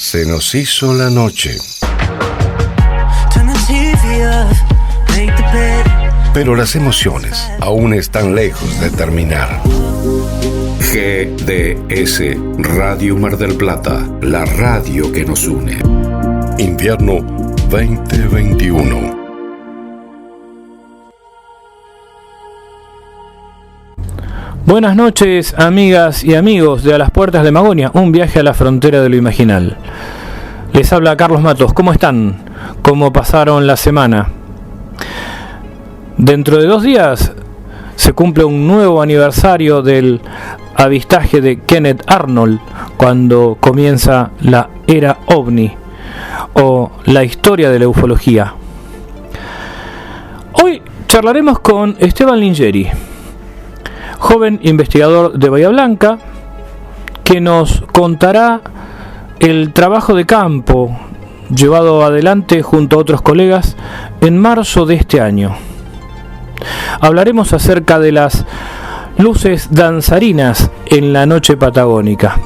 Se nos hizo la noche. Pero las emociones aún están lejos de terminar. GDS Radio Mar del Plata, la radio que nos une. Invierno 2021. Buenas noches, amigas y amigos de A las Puertas de Magonia, un viaje a la frontera de lo imaginal. Les habla Carlos Matos. ¿Cómo están? ¿Cómo pasaron la semana? Dentro de 2 días se cumple un nuevo aniversario del avistaje de Kenneth Arnold, cuando comienza la era OVNI, o la historia de la ufología. Hoy charlaremos con Esteban Lingeri, joven investigador de Bahía Blanca, que nos contará el trabajo de campo llevado adelante junto a otros colegas en marzo de este año. Hablaremos acerca de las luces danzarinas en la noche patagónica.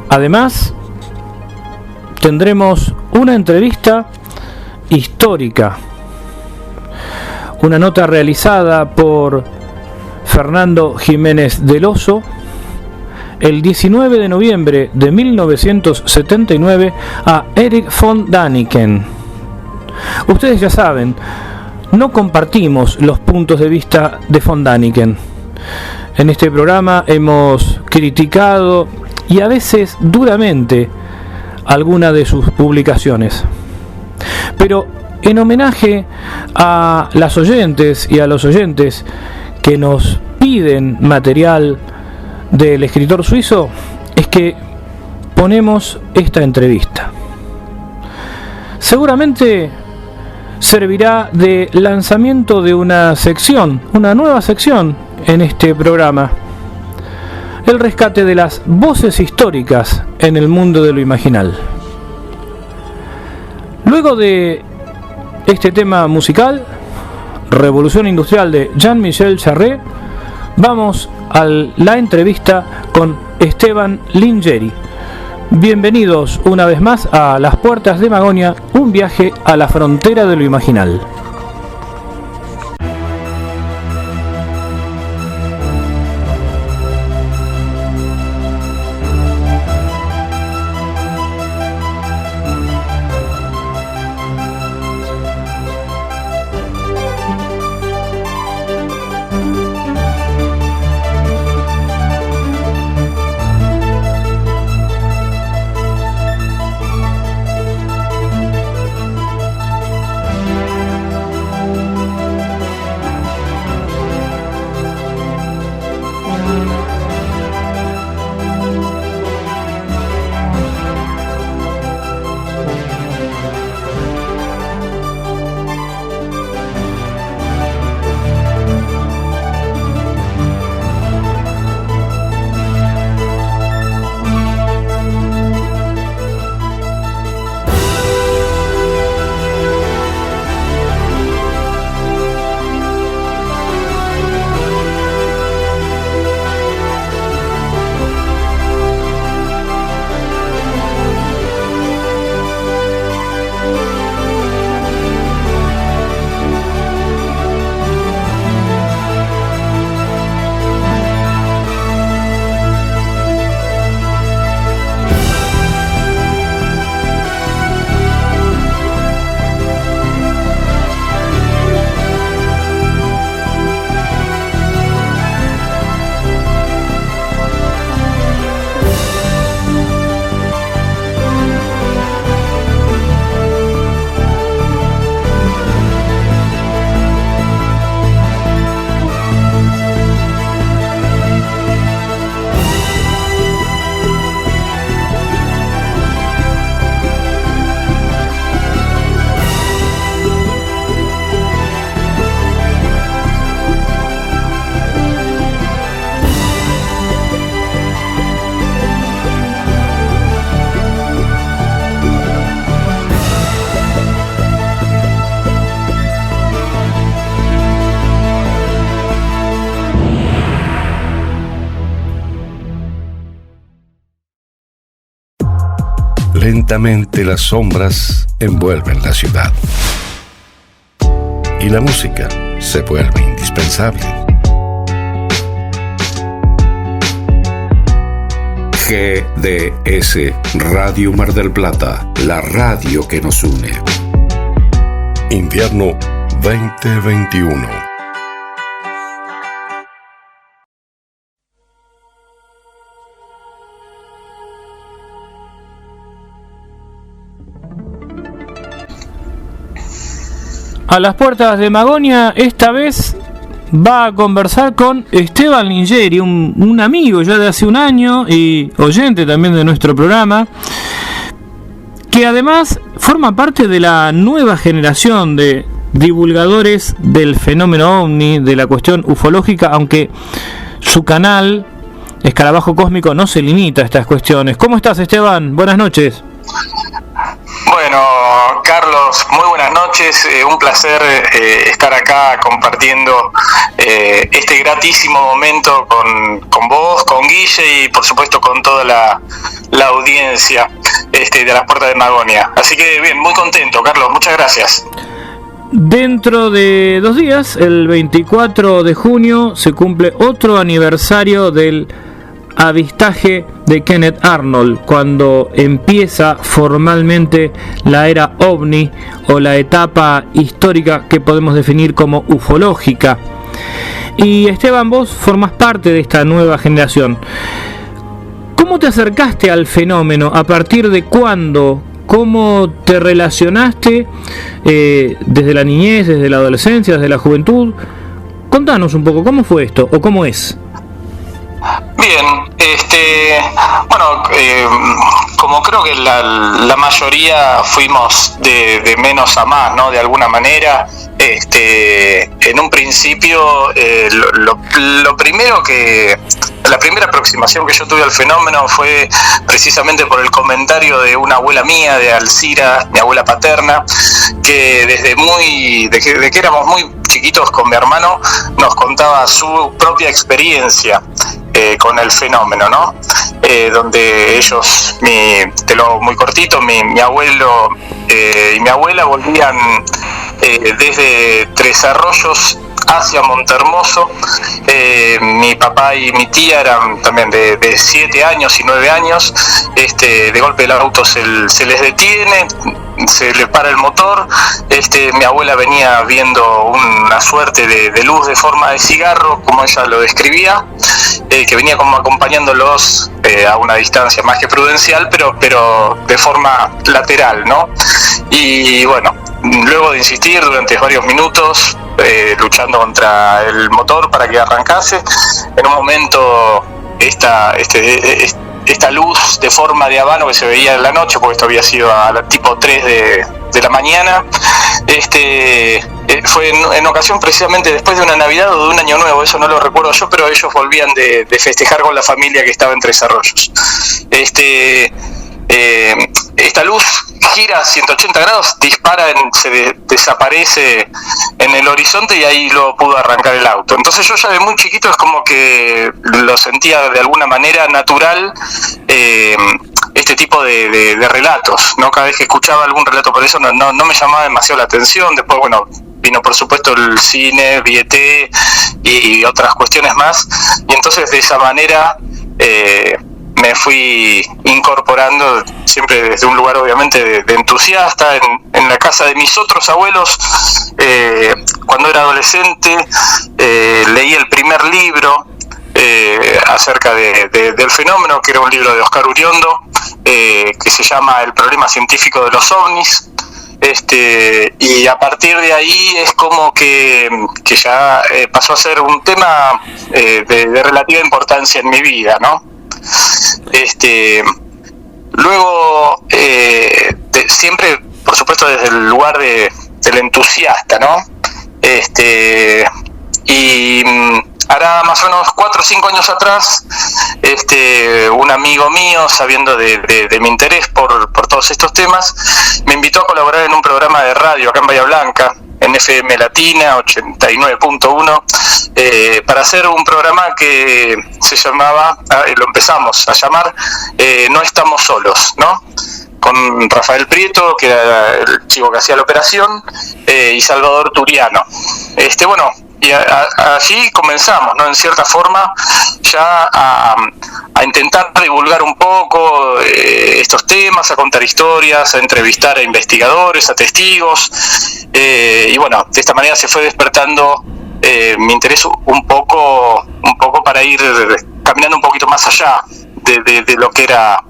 Además, tendremos una entrevista histórica, una nota realizada por Fernando Jiménez del Oso el 19 de noviembre de 1979 a Erich von Däniken. Ustedes ya saben, no compartimos los puntos de vista de von Däniken. En este programa hemos criticado, y a veces duramente, alguna de sus publicaciones. Pero en homenaje a las oyentes y a los oyentes que nos piden material del escritor suizo, es que ponemos esta entrevista. Seguramente servirá de lanzamiento de una sección, una nueva sección en este programa: el rescate de las voces históricas en el mundo de lo imaginal. Luego de este tema musical, Revolución Industrial de Jean-Michel Jarre, vamos a la entrevista con Esteban Lingeri. Bienvenidos una vez más a Las Puertas de Magonia, un viaje a la frontera de lo imaginal. Lentamente las sombras envuelven la ciudad. Y la música se vuelve indispensable. GDS Radio Mar del Plata, la radio que nos une. Invierno 2021. A las puertas de Magonia, esta vez va a conversar con Esteban Lingeri, un amigo ya de hace un año y oyente también de nuestro programa, que además forma parte de la nueva generación de divulgadores del fenómeno ovni, de la cuestión ufológica, aunque su canal Escarabajo Cósmico no se limita a estas cuestiones. ¿Cómo estás, Esteban? Buenas noches. Bueno, Carlos, muy buenas noches, un placer estar acá compartiendo este gratísimo momento con vos, con Guille y por supuesto con toda la audiencia de las puertas de Magonia. Así que bien, muy contento, Carlos, muchas gracias. Dentro de 2 días, el 24 de junio, se cumple otro aniversario del avistaje de Kenneth Arnold, cuando empieza formalmente la era ovni o la etapa histórica que podemos definir como ufológica. Y Esteban, vos formás parte de esta nueva generación. ¿Cómo te acercaste al fenómeno? ¿A partir de cuándo? ¿Cómo te relacionaste desde la niñez, desde la adolescencia, desde la juventud? Contanos un poco, ¿cómo fue esto o cómo es? Bien, bueno, como creo que la mayoría fuimos de menos a más, ¿no? De alguna manera, en un principio, lo primero la primera aproximación que yo tuve al fenómeno fue precisamente por el comentario de una abuela mía, de Alcira, mi abuela paterna, que de que éramos muy chiquitos con mi hermano, nos contaba su propia experiencia con el fenómeno, ¿no? Donde ellos, te lo hago muy cortito, mi abuelo y mi abuela volvían desde Tres Arroyos hacia Montermoso. Mi papá y mi tía eran también de 7 años y 9 años. De golpe el auto se les detiene, se le para el motor. Mi abuela venía viendo una suerte de luz de forma de cigarro, como ella lo describía, que venía como acompañándolos a una distancia más que prudencial, pero de forma lateral, ¿no? Y bueno, luego de insistir durante varios minutos, luchando contra el motor para que arrancase, en un momento esta luz de forma de habano que se veía en la noche, porque esto había sido a la tipo 3 de la mañana, fue en ocasión precisamente después de una Navidad o de un Año Nuevo, eso no lo recuerdo yo, pero ellos volvían de festejar con la familia que estaba en Tres Arroyos. Esta luz gira 180 grados, dispara, desaparece en el horizonte y ahí lo pudo arrancar el auto. Entonces yo ya de muy chiquito es como que lo sentía de alguna manera natural, este tipo de relatos, ¿no? Cada vez que escuchaba algún relato por eso no me llamaba demasiado la atención. Después, bueno, vino por supuesto el cine, vi ET y otras cuestiones más, y entonces de esa manera me fui incorporando siempre desde un lugar obviamente de entusiasta. En la casa de mis otros abuelos, cuando era adolescente, leí el primer libro acerca del fenómeno, que era un libro de Oscar Uriondo, que se llama El problema científico de los ovnis. Y a partir de ahí es como que ya pasó a ser un tema de relativa importancia en mi vida, ¿no? Luego, siempre, por supuesto, desde el lugar del entusiasta, ¿no? Y hará más o menos 4 o 5 años atrás, un amigo mío, sabiendo de mi interés por todos estos temas, me invitó a colaborar en un programa de radio acá en Bahía Blanca, en FM Latina 89.1, para hacer un programa que se llamaba, lo empezamos a llamar, No estamos solos, ¿no? con Rafael Prieto, que era el chico que hacía la operación, y Salvador Turiano. Bueno, y así comenzamos, ¿no? En cierta forma, ya a intentar divulgar un poco estos temas, a contar historias, a entrevistar a investigadores, a testigos, y bueno, de esta manera se fue despertando mi interés un poco para ir caminando un poquito más allá de lo que era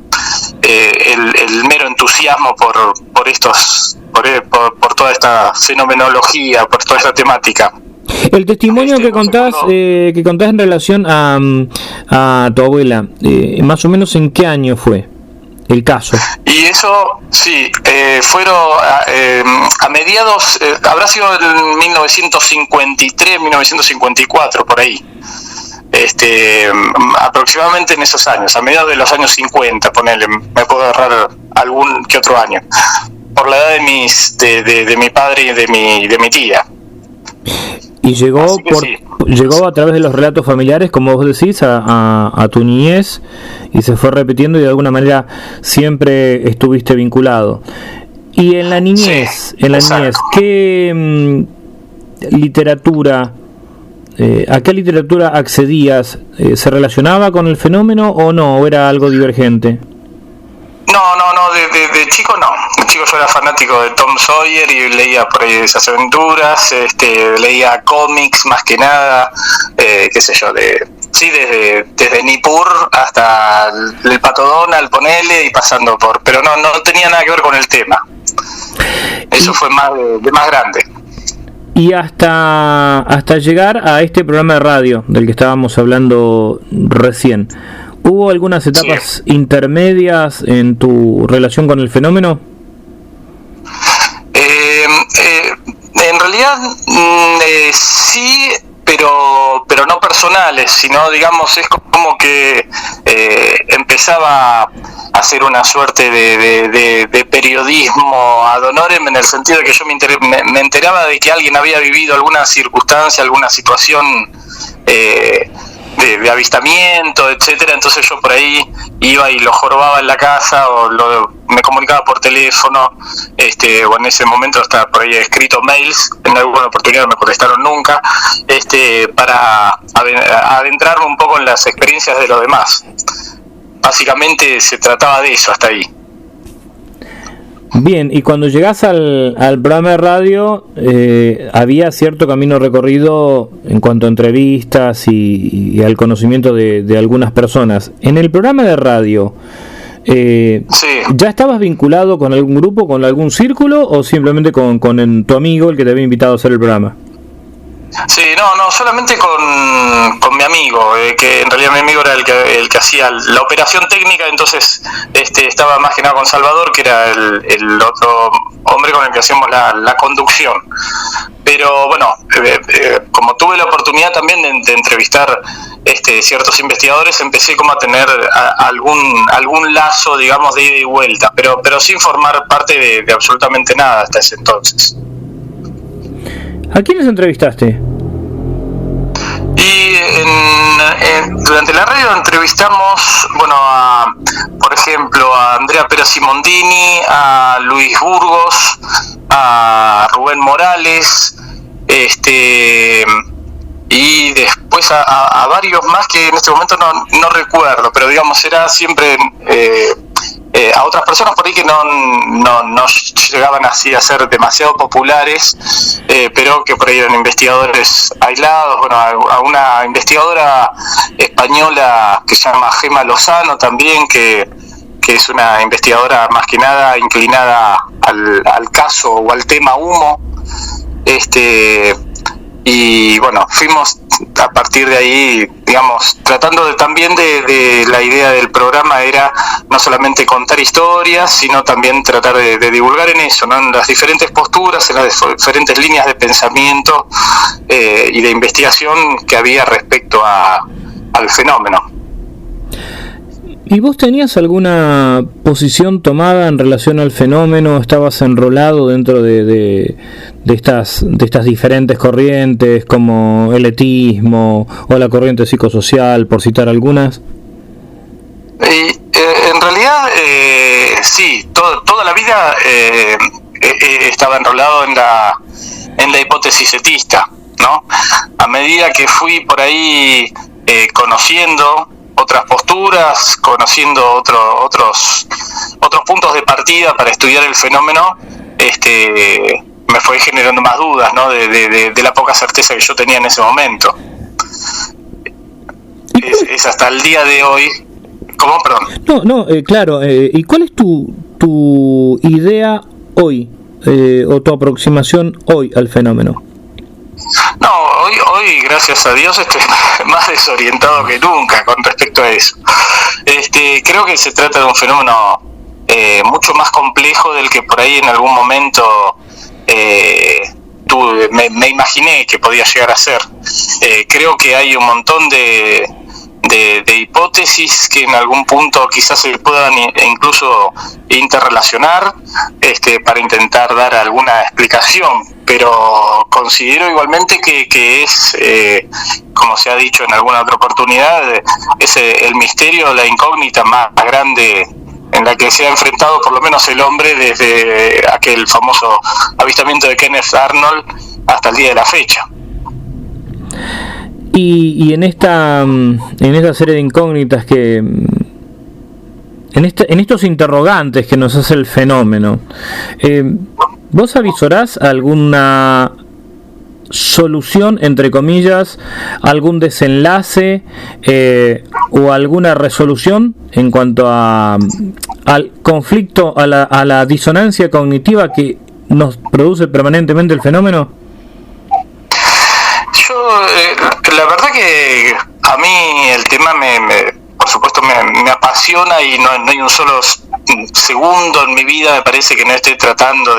el mero entusiasmo por toda esta fenomenología, por toda esta temática. El testimonio que contás en relación a tu abuela, más o menos ¿en qué año fue el caso? Y eso, sí, fueron a mediados, habrá sido en 1953, 1954, por ahí. Aproximadamente en esos años, a mediados de los años 50, ponele, me puedo agarrar algún que otro año, por la edad de mi padre y de mi tía. Y llegó a través de los relatos familiares, como vos decís, a tu niñez, y se fue repitiendo y de alguna manera siempre estuviste vinculado. Y en la niñez, ¿qué literatura, a qué literatura accedías? ¿Se relacionaba con el fenómeno o no? ¿O era algo divergente? No, de chico no. De chico yo era fanático de Tom Sawyer y leía por ahí esas aventuras, leía cómics más que nada, qué sé yo, desde Nippur hasta el Pato Donald, ponele, y pasando pero no tenía nada que ver con el tema. Eso fue más de más grande. Y hasta llegar a este programa de radio del que estábamos hablando recién, ¿hubo algunas etapas intermedias en tu relación con el fenómeno? En realidad sí, pero no personales, sino digamos es como que empezaba a hacer una suerte de periodismo ad honorem, en el sentido de que yo me enteraba de que alguien había vivido alguna circunstancia, alguna situación de avistamiento, etcétera. Entonces yo por ahí iba y lo jorobaba en la casa o me comunicaba por teléfono, o en ese momento hasta por ahí he escrito mails, en alguna oportunidad no me contestaron nunca, para adentrarme un poco en las experiencias de los demás. Básicamente se trataba de eso hasta ahí. Bien, y cuando llegás al programa de radio, había cierto camino recorrido en cuanto a entrevistas y al conocimiento de algunas personas. En el programa de radio, sí. ¿ya estabas vinculado con algún grupo, con algún círculo, o simplemente con tu amigo, el que te había invitado a hacer el programa? Sí, no, solamente con mi amigo, que en realidad mi amigo era el que hacía la operación técnica, entonces estaba más que nada con Salvador, que era el otro hombre con el que hacíamos la conducción. Pero bueno, como tuve la oportunidad también de entrevistar ciertos investigadores, empecé como a tener algún lazo, digamos, de ida y vuelta, pero sin formar parte de absolutamente nada hasta ese entonces. ¿A quiénes entrevistaste? Y durante la radio entrevistamos, por ejemplo, a Andrea Pera Simondini, a Luis Burgos, a Rubén Morales, y después a varios más que en este momento no recuerdo, pero digamos era siempre a otras personas por ahí que no llegaban así a ser demasiado populares, pero que por ahí eran investigadores aislados. Bueno, a una investigadora española que se llama Gema Lozano también, que es una investigadora más que nada inclinada al caso o al tema humo, y bueno, fuimos a partir de ahí, digamos, tratando también de la idea del programa era no solamente contar historias, sino también tratar de divulgar en eso, ¿no? En las diferentes posturas, en las diferentes líneas de pensamiento y de investigación que había respecto al fenómeno. ¿Y vos tenías alguna posición tomada en relación al fenómeno? ¿Estabas enrolado dentro de estas diferentes corrientes, como el etismo o la corriente psicosocial, por citar algunas? En realidad sí, toda la vida estaba enrolado en la hipótesis etista, ¿no? A medida que fui por ahí conociendo otras posturas, conociendo otros puntos de partida para estudiar el fenómeno, me fue generando más dudas, ¿no? de la poca certeza que yo tenía en ese momento. Es hasta el día de hoy. ¿Cómo? Perdón. Claro. ¿Y cuál es tu idea hoy, o tu aproximación hoy al fenómeno? No, hoy gracias a Dios estoy más desorientado que nunca con respecto a eso. Creo que se trata de un fenómeno mucho más complejo del que por ahí en algún momento me imaginé que podía llegar a ser. Creo que hay un montón de hipótesis que en algún punto quizás se puedan incluso interrelacionar para intentar dar alguna explicación, pero considero igualmente que es, como se ha dicho en alguna otra oportunidad, es el misterio, la incógnita más grande en la que se ha enfrentado por lo menos el hombre desde aquel famoso avistamiento de Kenneth Arnold hasta el día de la fecha. Y en esta serie de incógnitas en estos interrogantes que nos hace el fenómeno, ¿vos avisorás alguna solución, entre comillas, algún desenlace o alguna resolución en cuanto al conflicto, a la disonancia cognitiva que nos produce permanentemente el fenómeno? La verdad que a mí el tema por supuesto me apasiona, y no hay un solo segundo en mi vida, me parece, que no esté tratando o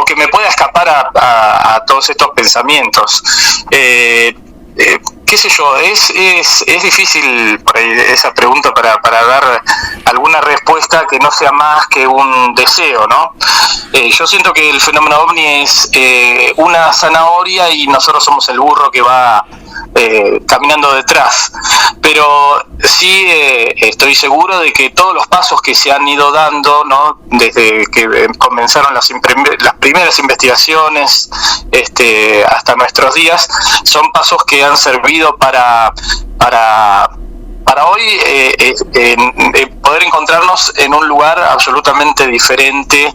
que me pueda escapar a todos estos pensamientos. Qué sé yo, es difícil por ahí esa pregunta para dar alguna respuesta que no sea más que un deseo, ¿no? Yo siento que el fenómeno ovni es una zanahoria y nosotros somos el burro que va caminando detrás, pero sí estoy seguro de que todos los pasos que se han ido dando, ¿no? Desde que comenzaron las primeras investigaciones hasta nuestros días, son pasos que han servido para hoy poder encontrarnos en un lugar absolutamente diferente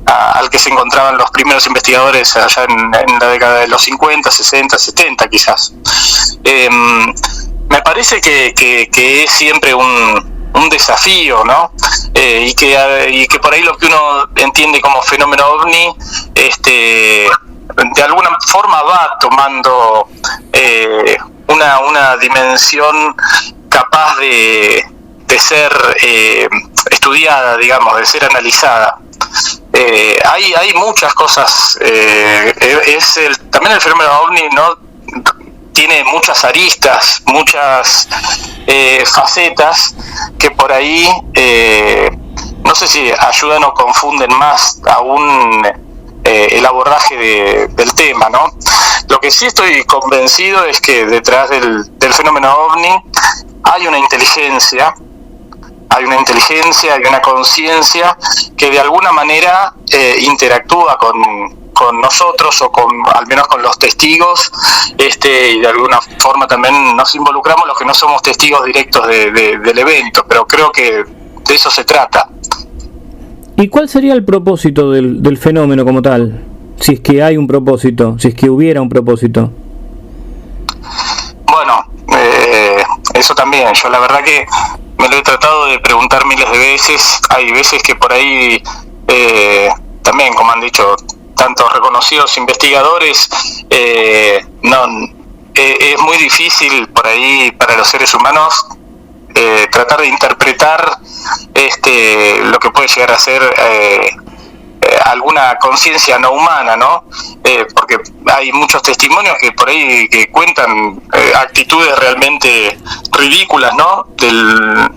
al que se encontraban los primeros investigadores allá en la década de los 50, 60, 70 quizás. Me parece que es siempre un desafío, ¿no? Y que por ahí lo que uno entiende como fenómeno ovni de alguna forma va tomando una dimensión capaz de ser estudiada, digamos, de ser analizada. Hay muchas cosas. También el fenómeno ovni, ¿no? Tiene muchas aristas, muchas facetas que por ahí no sé si ayudan o confunden más aún el abordaje del tema, ¿no? Lo que sí estoy convencido es que detrás del fenómeno ovni hay una inteligencia, hay una conciencia que de alguna manera interactúa con nosotros, o al menos con los testigos, y de alguna forma también nos involucramos los que no somos testigos directos del evento, pero creo que de eso se trata. ¿Y cuál sería el propósito del fenómeno como tal? Si es que hay un propósito, si es que hubiera un propósito. Bueno, eso también, yo la verdad que me lo he tratado de preguntar miles de veces. Hay veces que por ahí también, como han dicho tantos reconocidos investigadores, es muy difícil por ahí para los seres humanos tratar de interpretar lo que puede llegar a ser alguna conciencia no humana, ¿no? Porque hay muchos testimonios que por ahí que cuentan actitudes realmente ridículas, ¿no? Del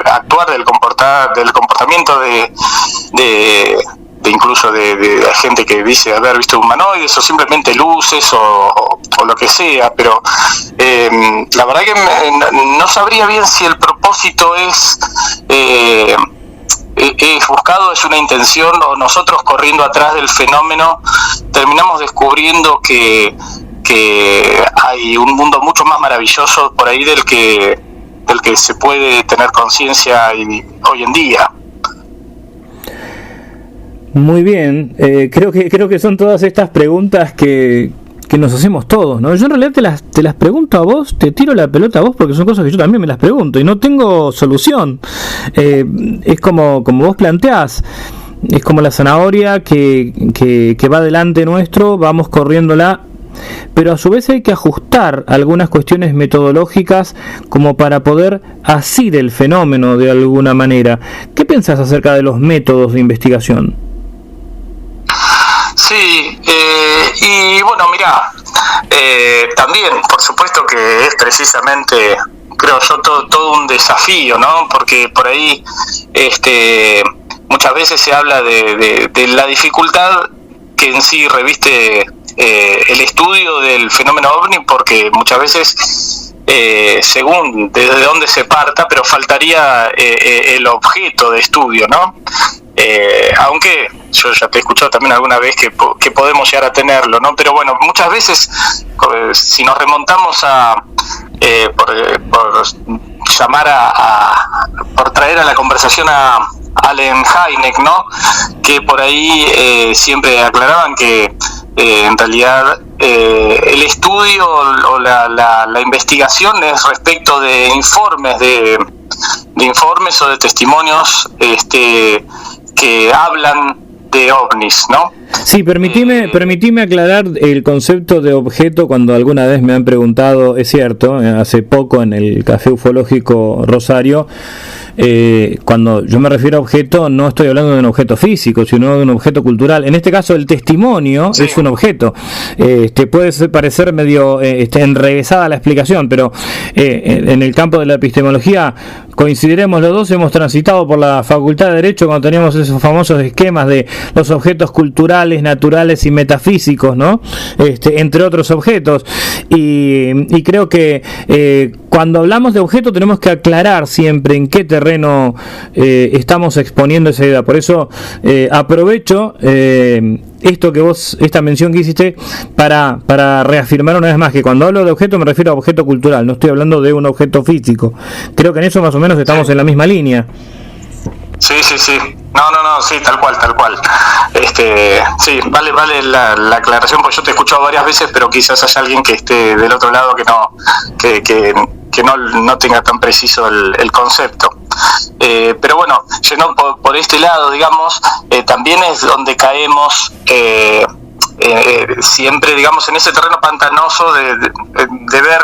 actuar, del comportamiento de incluso de gente que dice haber visto humanoides, o simplemente luces o o lo que sea, pero la verdad que no sabría bien si el propósito es buscado, es una intención, o nosotros corriendo atrás del fenómeno terminamos descubriendo que hay un mundo mucho más maravilloso por ahí del que se puede tener conciencia hoy en día. Muy bien, creo que son todas estas preguntas que nos hacemos todos, ¿no? Yo en realidad te las pregunto a vos, te tiro la pelota a vos, porque son cosas que yo también me las pregunto y no tengo solución. Es como vos planteás, es como la zanahoria que va delante nuestro, vamos corriéndola, pero a su vez hay que ajustar algunas cuestiones metodológicas como para poder asir el fenómeno de alguna manera. ¿Qué pensás acerca de los métodos de investigación? Sí, y bueno, mirá, también, por supuesto que es precisamente, creo yo, todo un desafío, ¿no? Porque por ahí muchas veces se habla de la dificultad que en sí reviste el estudio del fenómeno OVNI, porque muchas veces, según desde dónde se parta, pero faltaría el objeto de estudio, ¿no? Aunque yo ya te he escuchado también alguna vez que podemos llegar a tenerlo, ¿no? Pero bueno, muchas veces, si nos remontamos por llamar por traer a la conversación a Allen Hynek, ¿no? Que por ahí siempre aclaraban que en realidad el estudio o la investigación es respecto de informes informes o de testimonios que hablan de ovnis, ¿no? Sí, permitime aclarar el concepto de objeto. Cuando alguna vez me han preguntado, es cierto, hace poco en el Café Ufológico Rosario, cuando yo me refiero a objeto, no estoy hablando de un objeto físico, sino de un objeto cultural. En este caso, el testimonio es un objeto. Puede parecer medio enrevesada la explicación, pero en el campo de la epistemología coincidiremos los dos. Hemos transitado por la Facultad de Derecho cuando teníamos esos famosos esquemas de los objetos culturales, naturales y metafísicos, ¿no? Entre otros objetos. Y creo que cuando hablamos de objeto tenemos que aclarar siempre en qué terreno estamos exponiendo esa idea. Por eso aprovecho esta mención que hiciste para reafirmar una vez más que cuando hablo de objeto me refiero a objeto cultural, no estoy hablando de un objeto físico. Creo que en eso más o menos estamos en la misma línea. Sí. No, sí, tal cual. Sí, vale la aclaración, porque yo te he escuchado varias veces, pero quizás haya alguien que esté del otro lado que no tenga tan preciso el concepto. Pero bueno, yendo por este lado, digamos, también es donde caemos siempre, digamos, en ese terreno pantanoso de ver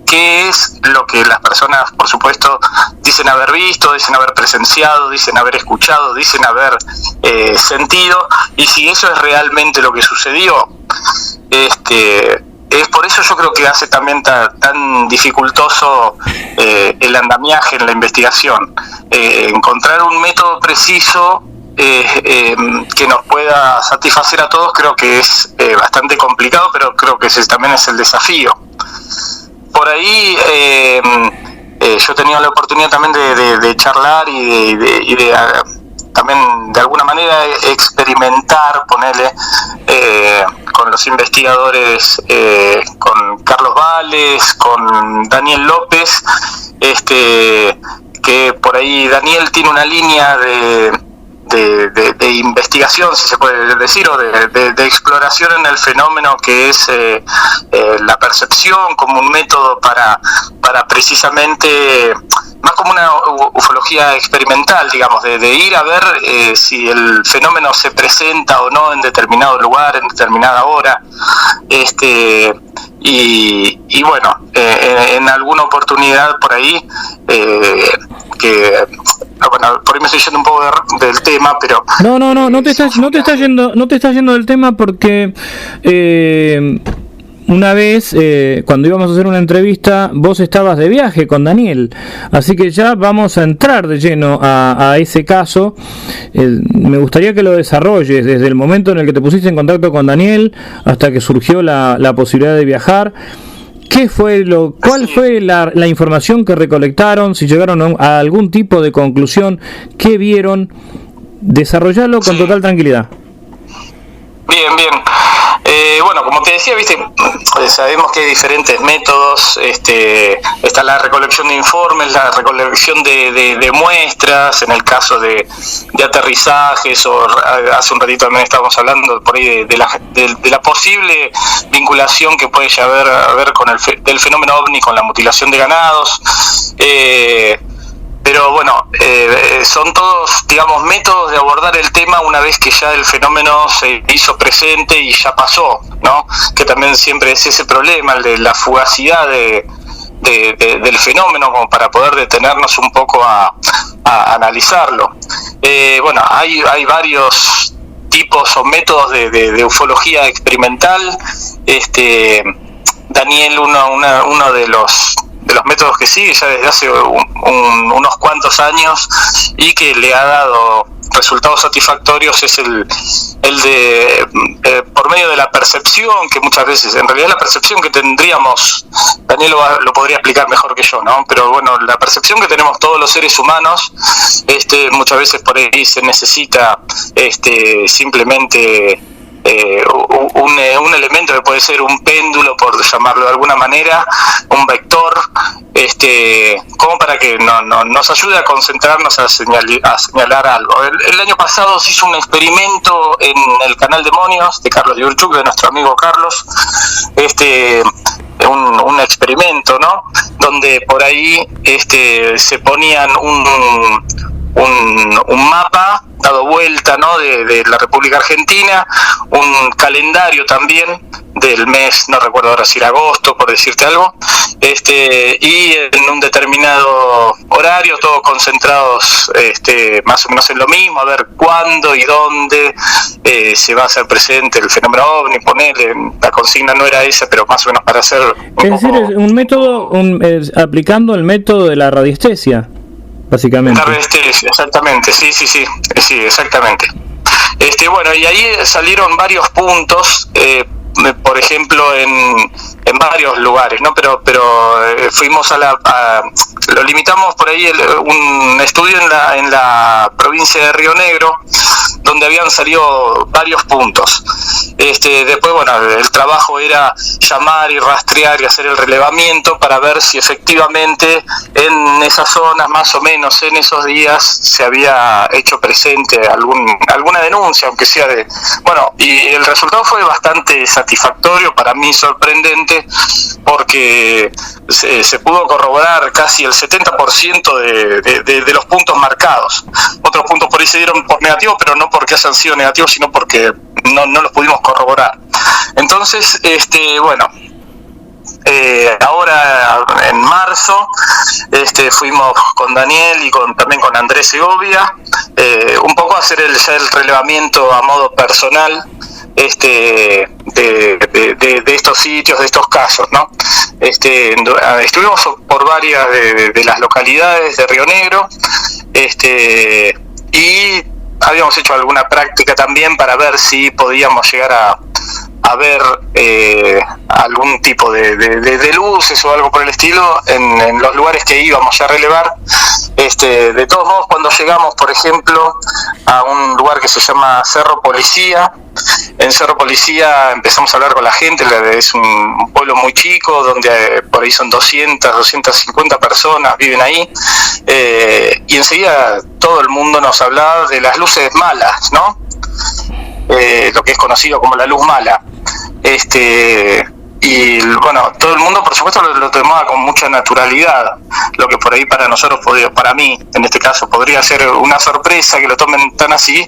qué es lo que las personas, por supuesto, dicen haber visto, dicen haber presenciado, dicen haber escuchado, dicen haber sentido, y si eso es realmente lo que sucedió. Es por eso yo creo que hace también tan dificultoso el andamiaje en la investigación. Encontrar un método preciso que nos pueda satisfacer a todos creo que es bastante complicado, pero creo que ese también es el desafío. Por ahí yo he tenido la oportunidad también de charlar y de también de alguna manera experimentar, ponerle con los investigadores, con Carlos Vales, con Daniel López, que por ahí Daniel tiene una línea de investigación, si se puede decir, o de exploración en el fenómeno, que es la percepción como un método para precisamente, más como una ufología experimental, digamos, de ir a ver si el fenómeno se presenta o no en determinado lugar, en determinada hora, y bueno, en alguna oportunidad por ahí, bueno, por ahí me estoy yendo un poco del tema, pero no te estás yendo del tema, porque una vez, cuando íbamos a hacer una entrevista, vos estabas de viaje con Daniel, así que ya vamos a entrar de lleno a ese caso. Me gustaría que lo desarrolles desde el momento en el que te pusiste en contacto con Daniel hasta que surgió la posibilidad de viajar. ¿Cuál fue la información que recolectaron? Si llegaron a algún tipo de conclusión, ¿qué vieron? Desarrollarlo con total tranquilidad. Bien. Bueno, como te decía, viste, sabemos que hay diferentes métodos. Está la recolección de informes, la recolección de muestras, en el caso de aterrizajes, o hace un ratito también estábamos hablando por ahí de la posible vinculación que puede haber con del fenómeno OVNI con la mutilación de ganados. Pero bueno, son todos, digamos, métodos de abordar el tema una vez que ya el fenómeno se hizo presente y ya pasó, ¿no? Que también siempre es ese problema, el de la fugacidad del fenómeno, como para poder detenernos un poco a analizarlo. Bueno, hay varios tipos o métodos de ufología experimental. Daniel, uno de los métodos que sigue ya desde hace unos cuantos años y que le ha dado resultados satisfactorios es el de por medio de la percepción, que muchas veces, en realidad la percepción que tendríamos, Daniel lo podría explicar mejor que yo, ¿no? Pero bueno, la percepción que tenemos todos los seres humanos, muchas veces por ahí se necesita simplemente un elemento que puede ser un péndulo, por llamarlo de alguna manera, un vector, como para que nos ayude a concentrarnos a señalar algo. El año pasado se hizo un experimento en el canal Demonios de Carlos Yurchuk, de nuestro amigo Carlos, un experimento, ¿no? Donde por ahí se ponían un mapa dado vuelta, ¿no? de la República Argentina, un calendario también del mes, no recuerdo ahora si era agosto, por decirte algo, y en un determinado horario, todos concentrados más o menos en lo mismo, a ver cuándo y dónde se va a hacer presente el fenómeno OVNI. Ponele, la consigna no era esa, pero más o menos para hacer es decir, es un método, aplicando el método de la radiestesia, básicamente. La radiestesia, exactamente, sí, exactamente. Bueno, y ahí salieron varios puntos, por ejemplo, en varios lugares, ¿no? Pero fuimos lo limitamos por ahí un estudio en la provincia de Río Negro, donde habían salido varios puntos. Después, bueno, el trabajo era llamar y rastrear y hacer el relevamiento para ver si efectivamente en esas zonas, más o menos en esos días, se había hecho presente alguna denuncia, aunque sea bueno, y el resultado fue bastante satisfactorio, para mí sorprendente, porque se pudo corroborar casi el 70% de los puntos marcados. Otros puntos por ahí se dieron por negativo, pero no porque hayan sido negativos, sino porque no los pudimos corroborar. Entonces, bueno, ahora en marzo fuimos con Daniel y también con Andrés Segovia, un poco a hacer el relevamiento a modo personal de estos sitios, de estos casos, ¿no? Estuvimos por varias de las localidades de Río Negro, y habíamos hecho alguna práctica también para ver si podíamos llegar a ver algún tipo de luces o algo por el estilo en los lugares que íbamos a relevar. De todos modos, cuando llegamos, por ejemplo, a un lugar que se llama Cerro Policía, en Cerro Policía empezamos a hablar con la gente. Es un pueblo muy chico, donde por ahí son 250 personas, viven ahí, y enseguida todo el mundo nos hablaba de las luces malas, ¿no? Lo que es conocido como la luz mala. Y bueno, todo el mundo por supuesto lo tomaba con mucha naturalidad, lo que por ahí para nosotros, para mí en este caso, podría ser una sorpresa que lo tomen tan así.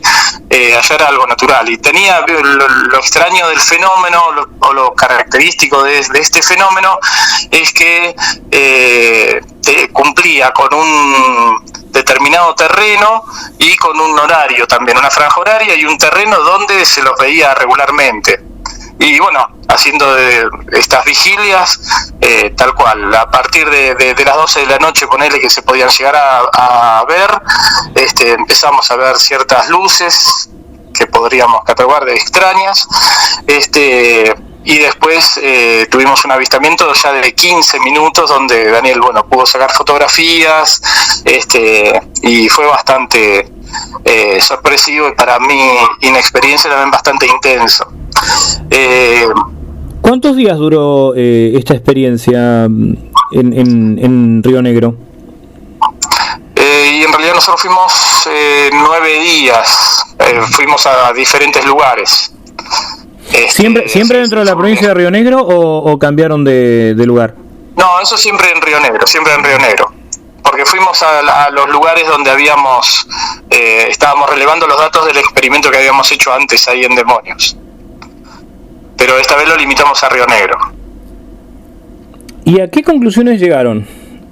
Allá era algo natural, y tenía lo extraño del fenómeno, o lo característico de este fenómeno, es que cumplía con un determinado terreno y con un horario también, una franja horaria y un terreno donde se los veía regularmente. y bueno, haciendo estas vigilias, tal cual, a partir de las 12 de la noche, ponele que se podían llegar a ver, empezamos a ver ciertas luces que podríamos catalogar de extrañas, y después tuvimos un avistamiento ya de 15 minutos donde Daniel, bueno, pudo sacar fotografías, y fue bastante sorpresivo y para mi inexperiencia también bastante intenso. ¿Cuántos días duró esta experiencia en Río Negro? Y en realidad nosotros fuimos 9 días, fuimos a diferentes lugares. ¿Siempre dentro de la provincia de Río Negro o cambiaron de lugar? No, eso siempre en Río Negro, porque fuimos a los lugares donde estábamos relevando los datos del experimento que habíamos hecho antes ahí en Demonios, pero esta vez lo limitamos a Río Negro. ¿Y a qué conclusiones llegaron?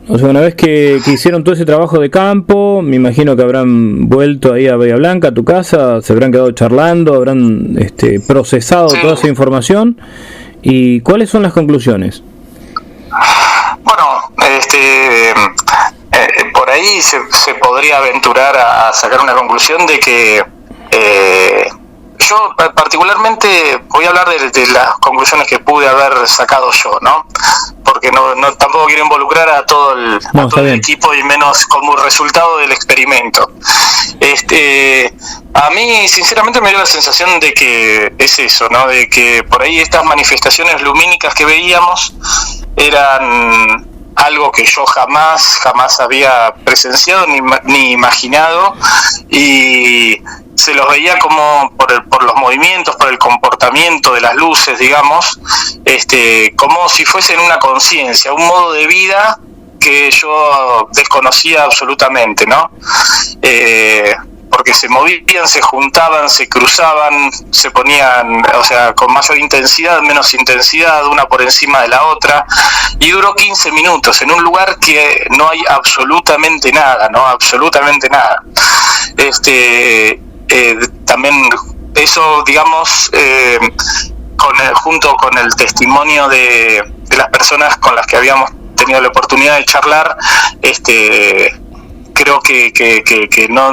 O sea, una vez que hicieron todo ese trabajo de campo, me imagino que habrán vuelto ahí a Bahía Blanca, a tu casa, se habrán quedado charlando, habrán procesado toda esa información. ¿Y cuáles son las conclusiones? Bueno, por ahí se podría aventurar a sacar una conclusión de que yo particularmente voy a hablar de las conclusiones que pude haber sacado yo, ¿no? Porque no tampoco quiero involucrar a todo el equipo y menos como resultado del experimento. A mí sinceramente me dio la sensación de que es eso, ¿no? De que por ahí estas manifestaciones lumínicas que veíamos eran algo que yo jamás había presenciado ni imaginado, y se los veía como por los movimientos, por el comportamiento de las luces, digamos, como si fuesen una conciencia, un modo de vida que yo desconocía absolutamente, ¿no? Porque se movían, se juntaban, se cruzaban, se ponían, o sea, con mayor intensidad, menos intensidad, una por encima de la otra, y duró 15 minutos en un lugar que no hay absolutamente nada, ¿no? Absolutamente nada. También eso, digamos, junto con el testimonio de las personas con las que habíamos tenido la oportunidad de charlar, creo que no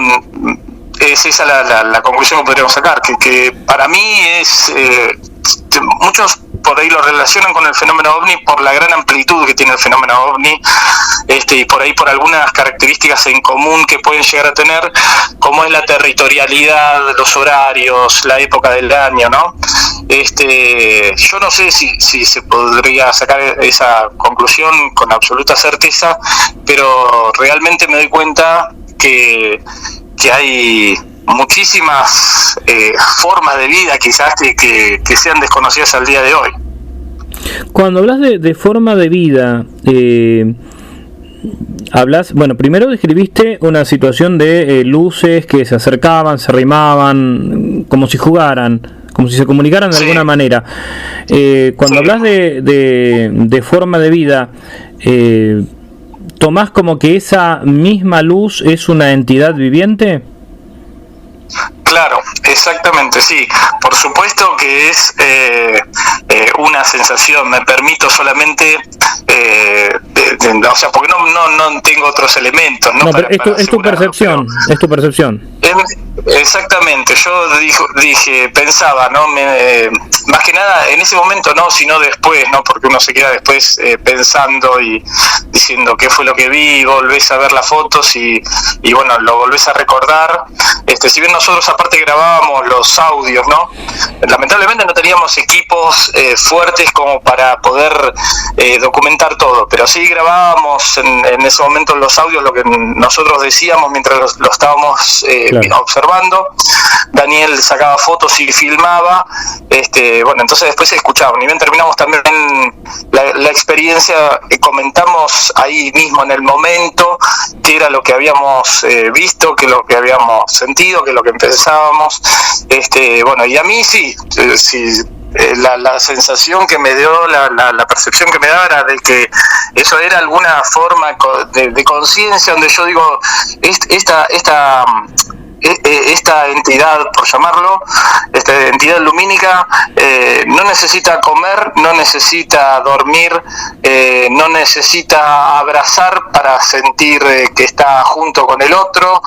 es esa la conclusión que podríamos sacar, que para mí es muchos por ahí lo relacionan con el fenómeno OVNI por la gran amplitud que tiene el fenómeno OVNI, y por ahí por algunas características en común que pueden llegar a tener, como es la territorialidad, los horarios, la época del año, ¿no? Yo no sé si se podría sacar esa conclusión con absoluta certeza, pero realmente me doy cuenta que hay muchísimas formas de vida quizás que sean desconocidas al día de hoy. Cuando hablas de forma de vida, hablas, bueno, primero describiste una situación de luces que se acercaban, se arrimaban, como si jugaran, como si se comunicaran de alguna manera. Cuando hablas de forma de vida, ¿tomás como que esa misma luz es una entidad viviente? Claro, exactamente, sí. Por supuesto que es una sensación. Me permito solamente, o sea, porque no tengo otros elementos, ¿no? Pero es tu percepción, es tu percepción. Exactamente. Yo pensaba, ¿no? Más que nada en ese momento no, sino después, ¿no? Porque uno se queda después pensando y diciendo qué fue lo que vi, volvés a ver las fotos y bueno, lo volvés a recordar. Si bien nosotros aparte grabábamos los audios, ¿no? Lamentablemente no teníamos equipos fuertes como para poder documentar todo, pero sí grabábamos en ese momento los audios, lo que nosotros decíamos mientras lo estábamos observando. Daniel sacaba fotos y filmaba, bueno, entonces después se escuchaban. Y bien, terminamos también la experiencia, comentamos ahí mismo en el momento qué era lo que habíamos visto, qué es lo que habíamos sentido, qué es lo que pensábamos. Bueno, y a mí sí, la sensación que me dio, la percepción que me daba era de que eso era alguna forma de conciencia donde yo digo, esta entidad, por llamarlo, esta entidad lumínica, no necesita comer, no necesita dormir, no necesita abrazar para sentir que está junto con el otro.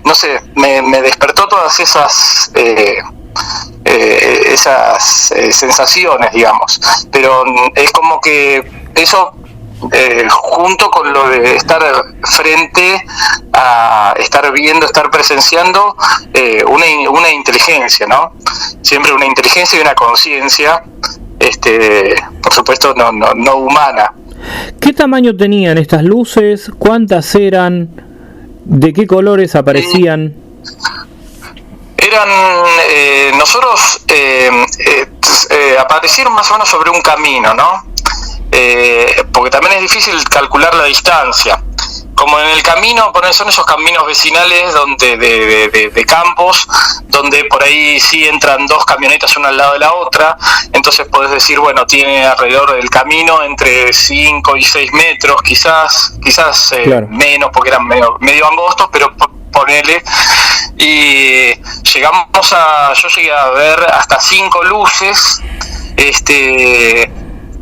No sé, me despertó todas esas sensaciones, digamos, pero es como que eso, junto con lo de estar frente a estar viendo, estar presenciando una inteligencia, ¿no? Siempre una inteligencia y una conciencia, por supuesto no humana. ¿Qué tamaño tenían estas luces? ¿Cuántas eran? ¿De qué colores aparecían? Nosotros aparecieron más o menos sobre un camino, ¿no? Porque también es difícil calcular la distancia. Como en el camino, son esos caminos vecinales donde de campos, donde por ahí sí entran dos camionetas una al lado de la otra, entonces podés decir, bueno, tiene alrededor del camino entre 5 y 6 metros, quizás claro, menos, porque eran medio angostos, pero ponele. Y yo llegué a ver hasta 5 luces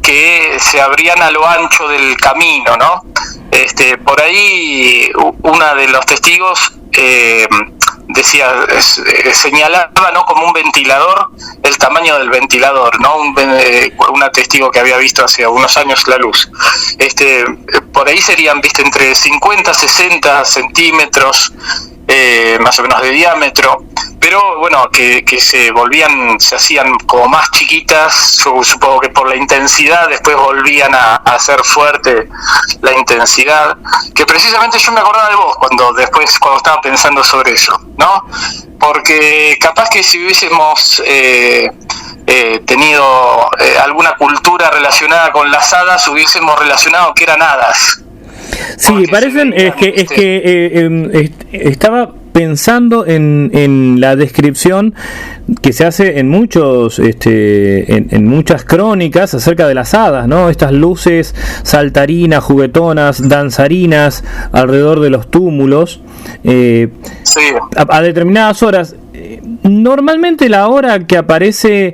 que se abrían a lo ancho del camino, ¿no? Por ahí una de los testigos señalaba, ¿no?, como un ventilador, el tamaño del ventilador, ¿no? Una testigo que había visto hace unos años la luz. Por ahí serían, entre 50 60 centímetros más o menos de diámetro, pero bueno, que se hacían como más chiquitas. Yo supongo que por la intensidad después volvían a hacer fuerte la intensidad, que precisamente yo me acordaba de vos cuando estaba pensando sobre eso, ¿no? Porque capaz que si hubiésemos tenido alguna cultura relacionada con las hadas, hubiésemos relacionado que eran hadas. Sí, porque parecen, estaba pensando en la descripción que se hace en en muchas crónicas acerca de las hadas, ¿no? Estas luces saltarinas, juguetonas, danzarinas alrededor de los túmulos, sí, a determinadas horas. Normalmente la hora que aparecen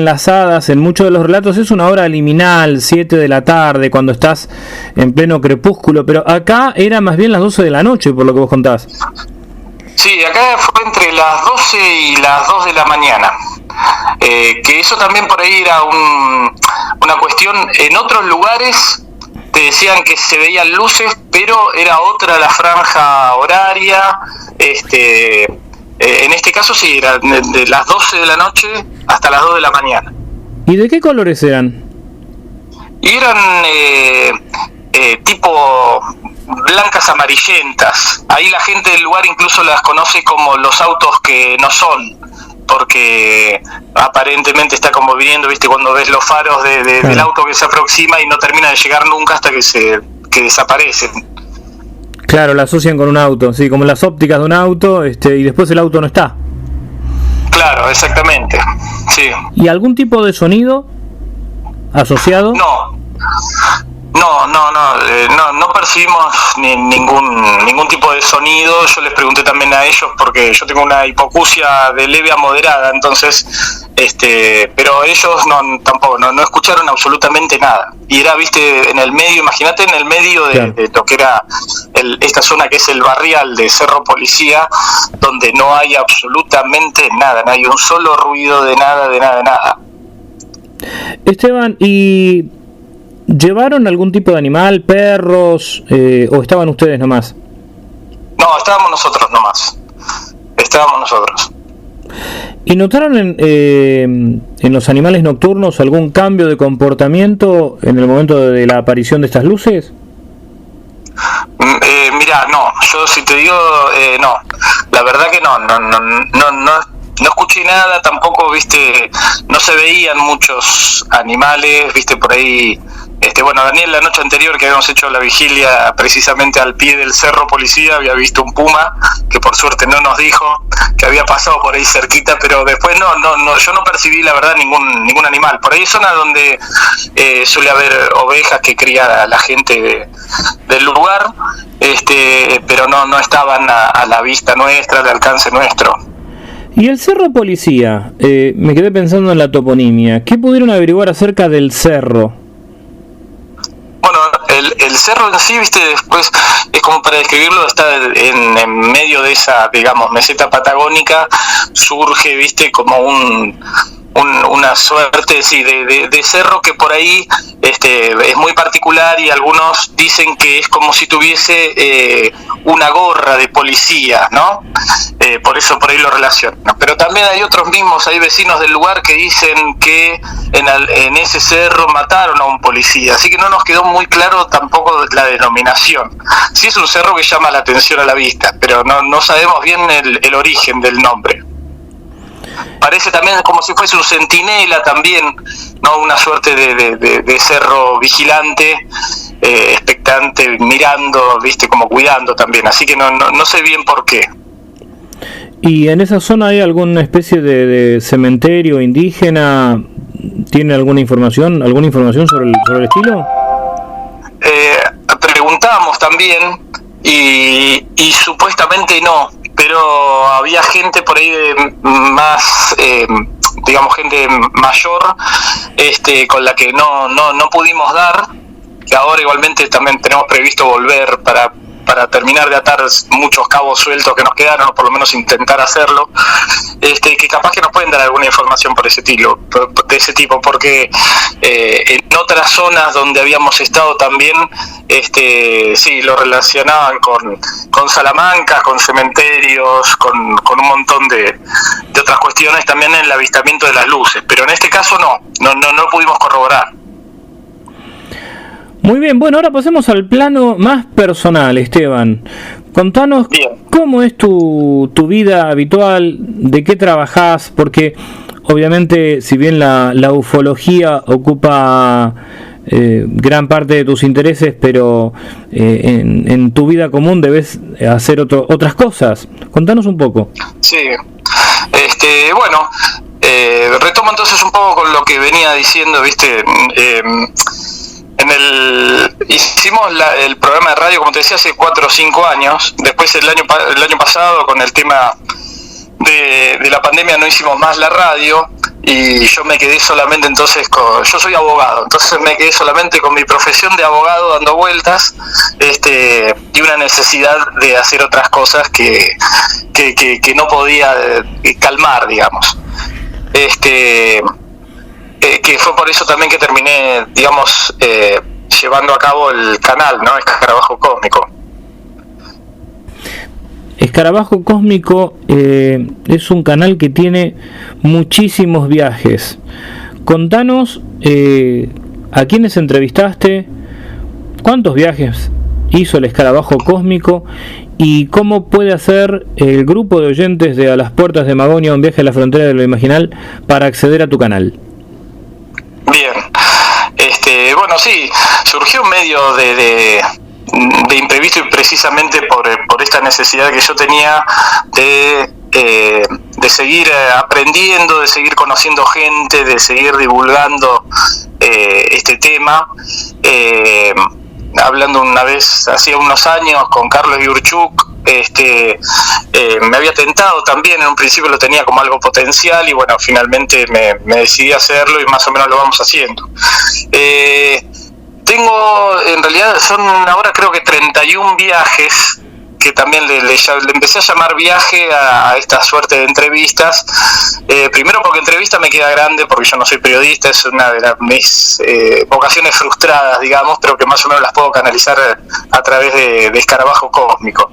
las hadas en muchos de los relatos es una hora liminal, 7 de la tarde, cuando estás en pleno crepúsculo, pero acá era más bien las 12 de la noche, por lo que vos contás. Sí, acá fue entre las 12 y las 2 de la mañana, que eso también por ahí era una cuestión. En otros lugares te decían que se veían luces, pero era otra la franja horaria. En este caso sí, era de las 12 de la noche hasta las 2 de la mañana. ¿Y de qué colores eran? Y eran tipo blancas amarillentas. Ahí la gente del lugar incluso las conoce como los autos que no son, porque aparentemente está como viniendo, ¿viste? Cuando ves los faros del auto que se aproxima y no termina de llegar nunca hasta que desaparecen. Claro, la asocian con un auto, sí, como las ópticas de un auto, y después el auto no está. Claro, exactamente, sí. ¿Y algún tipo de sonido asociado? No percibimos ningún tipo de sonido. Yo les pregunté también a ellos, porque yo tengo una hipoacusia de leve a moderada, entonces, pero ellos tampoco no escucharon absolutamente nada. Y era, en el medio, imagínate, en el medio de lo que era esta zona que es el barrial de Cerro Policía, donde no hay absolutamente nada, no hay un solo ruido de nada. Esteban, ¿y llevaron algún tipo de animal, perros, o estaban ustedes nomás? No, estábamos nosotros nomás. ¿Y notaron en los animales nocturnos algún cambio de comportamiento en el momento de la aparición de estas luces? Mirá, no, yo si te digo, no, la verdad que no escuché nada, tampoco, no se veían muchos animales, por ahí. Daniel, la noche anterior que habíamos hecho la vigilia precisamente al pie del Cerro Policía, había visto un puma, que por suerte no nos dijo que había pasado por ahí cerquita, pero después yo no percibí, la verdad, ningún animal. Por ahí es zona donde suele haber ovejas que cría la gente del lugar, pero no estaban a la vista nuestra, al alcance nuestro. Y el Cerro Policía, me quedé pensando en la toponimia. ¿Qué pudieron averiguar acerca del cerro? Bueno, el cerro en sí, viste, después es como para describirlo, está en medio de esa, digamos, meseta patagónica, surge, viste, como una suerte, sí, de cerro que por ahí es muy particular, y algunos dicen que es como si tuviese una gorra de policía, ¿no? Por eso por ahí lo relacionan. Pero también hay otros mismos, hay vecinos del lugar que dicen que en ese cerro mataron a un policía, así que no nos quedó muy claro tampoco la denominación. Sí es un cerro que llama la atención a la vista, pero no sabemos bien el origen del nombre. Parece también como si fuese un centinela también, ¿no? Una suerte de cerro vigilante, expectante, mirando, viste, como cuidando también, así que no sé bien por qué. ¿Y en esa zona hay alguna especie de cementerio indígena? ¿Tiene alguna información sobre el estilo? Preguntamos también y supuestamente no, pero había gente por ahí más, digamos, gente mayor, con la que no pudimos dar, que ahora igualmente también tenemos previsto volver para terminar de atar muchos cabos sueltos que nos quedaron, o por lo menos intentar hacerlo, que capaz que nos pueden dar alguna información de ese tipo, porque en otras zonas donde habíamos estado también, sí, lo relacionaban con salamancas, con cementerios, con un montón de otras cuestiones, también en el avistamiento de las luces, pero en este caso no pudimos corroborar. Muy bien, bueno, ahora pasemos al plano más personal, Esteban. Contanos cómo es tu vida habitual, de qué trabajás, porque obviamente si bien la ufología ocupa gran parte de tus intereses, pero en tu vida común debes hacer otras cosas. Contanos un poco. Sí, bueno, retomo entonces un poco con lo que venía diciendo, viste. Hicimos el programa de radio, como te decía, hace 4 o 5 años. Después el año pasado, con el tema de la pandemia, no hicimos más la radio, y yo me quedé solamente entonces yo soy abogado, entonces me quedé solamente con mi profesión de abogado dando vueltas, y una necesidad de hacer otras cosas que no podía calmar, digamos. Que fue por eso también que terminé, digamos, llevando a cabo el canal, ¿no? Escarabajo Cósmico. Escarabajo Cósmico es un canal que tiene muchísimos viajes. Contanos a quiénes entrevistaste, cuántos viajes hizo el Escarabajo Cósmico y cómo puede hacer el grupo de oyentes de A las Puertas de Magonia, un viaje a la frontera de lo imaginal, para acceder a tu canal. Bien, bueno, sí, surgió un medio de imprevisto, y precisamente por esta necesidad que yo tenía de seguir aprendiendo, de seguir conociendo gente, de seguir divulgando este tema. Hablando una vez, hacía unos años, con Carlos Yurchuk, me había tentado también. En un principio lo tenía como algo potencial, y bueno, finalmente me decidí a hahacerlo, y más o menos lo vamos haciendo. Tengo, en realidad son ahora creo que 31 viajes, que también le empecé a llamar viaje a esta suerte de entrevistas. Primero porque entrevista me queda grande, porque yo no soy periodista, es una de mis vocaciones frustradas, digamos, pero que más o menos las puedo canalizar a través de Escarabajo Cósmico.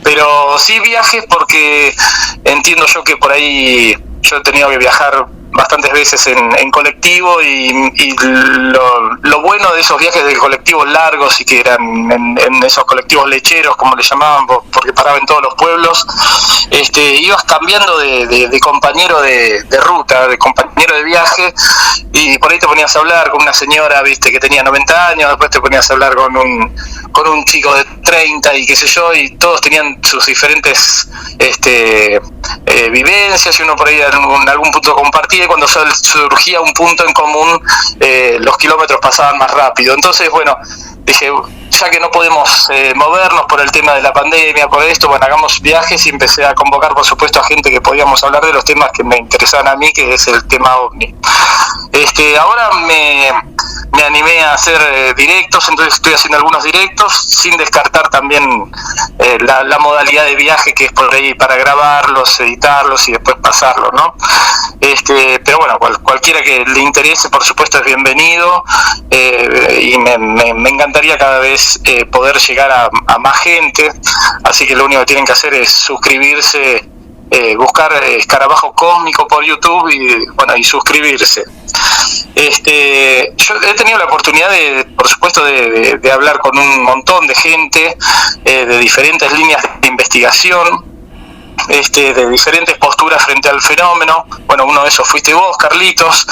Pero sí viajes porque entiendo yo que por ahí yo he tenido que viajar bastantes veces en colectivo, y lo bueno de esos viajes del colectivo largos, y que eran en esos colectivos lecheros, como le llamaban, porque paraban en todos los pueblos, ibas cambiando de compañero de ruta, de compañero de viaje, y por ahí te ponías a hablar con una señora, viste, que tenía 90 años, después te ponías a hablar con un chico de 30 y qué sé yo, y todos tenían sus diferentes vivencias, y uno por ahí en algún punto compartía, y cuando surgía un punto en común, los kilómetros pasaban más rápido. Entonces, bueno, dije, ya que no podemos movernos por el tema de la pandemia, por esto, bueno, hagamos viajes, y empecé a convocar, por supuesto, a gente que podíamos hablar de los temas que me interesaban a mí, que es el tema OVNI. Ahora me animé a hacer directos, entonces estoy haciendo algunos directos, sin descartar también la modalidad de viaje, que es por ahí para grabarlos, editarlos y después pasarlos, ¿no? Pero bueno, cualquiera que le interese, por supuesto, es bienvenido, y me encantaría cada vez poder llegar a más gente, así que lo único que tienen que hacer es suscribirse, buscar Escarabajo Cósmico por YouTube y suscribirse. Yo he tenido la oportunidad por supuesto, de hablar con un montón de gente de diferentes líneas de investigación, de diferentes posturas frente al fenómeno. Bueno, uno de esos fuiste vos, Carlitos,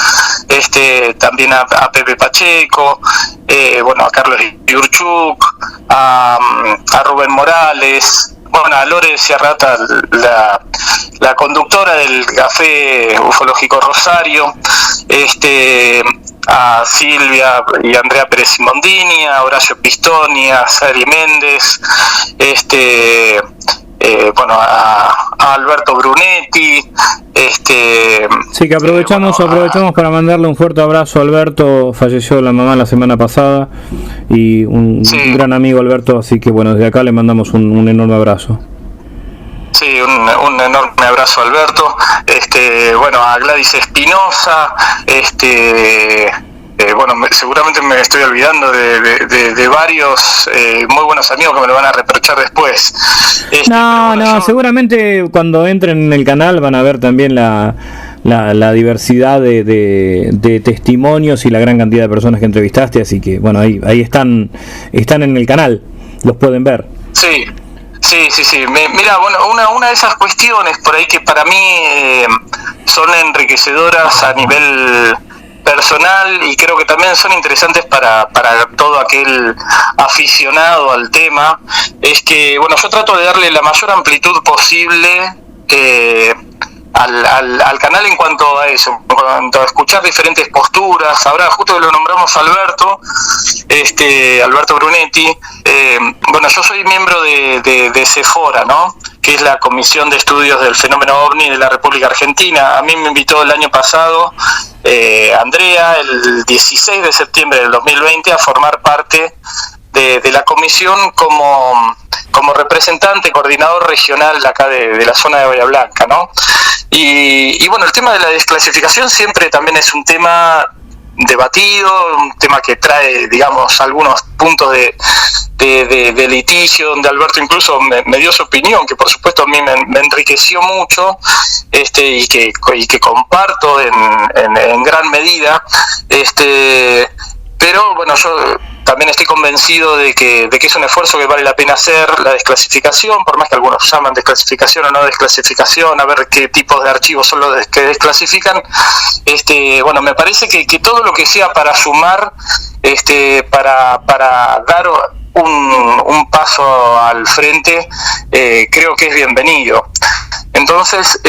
también a Pepe Pacheco, a Carlos Yurchuk, a Rubén Morales, a Lore Ciarrata, la conductora del Café Ufológico Rosario, a Silvia y Andrea Pérez Simondini, a Horacio Pistoni, a Sari Méndez, a Alberto Brunetti. Sí, que aprovechamos para mandarle un fuerte abrazo a Alberto. Falleció la mamá la semana pasada, y un gran amigo Alberto, así que bueno, desde acá le mandamos un enorme abrazo. Sí, un enorme abrazo a Alberto, a Gladys Espinosa, seguramente me estoy olvidando de varios muy buenos amigos que me lo van a reprochar después. Seguramente cuando entren en el canal van a ver también la diversidad de testimonios y la gran cantidad de personas que entrevistaste, así que bueno, ahí están en el canal, los pueden ver. Sí. Mira, una de esas cuestiones por ahí que para mí son enriquecedoras a nivel personal, y creo que también son interesantes para todo aquel aficionado al tema, es que yo trato de darle la mayor amplitud posible al canal en cuanto a eso, en cuanto a escuchar diferentes posturas. Ahora justo que lo nombramos a Alberto Brunetti, yo soy miembro de CEFORA, ¿no?, que es la Comisión de Estudios del Fenómeno OVNI de la República Argentina. A mí me invitó el año pasado Andrea, el 16 de septiembre del 2020, a formar parte de la comisión como representante, coordinador regional acá de la zona de Bahía Blanca, ¿no? Y el tema de la desclasificación siempre también es un tema debatido, un tema que trae, digamos, algunos puntos de litigio, donde Alberto incluso me dio su opinión, que por supuesto a mí me enriqueció mucho, y que comparto en gran medida, pero yo también estoy convencido de que es un esfuerzo que vale la pena hacer, la desclasificación, por más que algunos llaman desclasificación o no desclasificación, a ver qué tipos de archivos son los que desclasifican. Me parece que todo lo que sea para sumar, para dar un paso al frente, creo que es bienvenido. Entonces,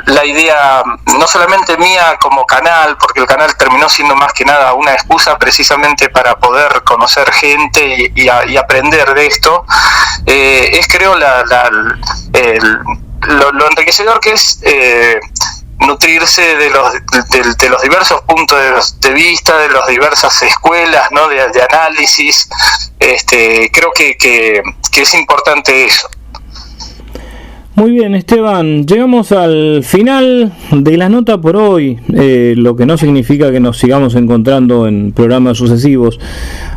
la idea, no solamente mía como canal, porque el canal terminó siendo más que nada una excusa precisamente para poder conocer gente y aprender de esto, es, creo, lo enriquecedor que es nutrirse de los diversos puntos de vista, de las diversas escuelas, ¿no?, de análisis. Creo que es importante eso. Muy bien, Esteban, llegamos al final de la nota por hoy, lo que no significa que nos sigamos encontrando en programas sucesivos,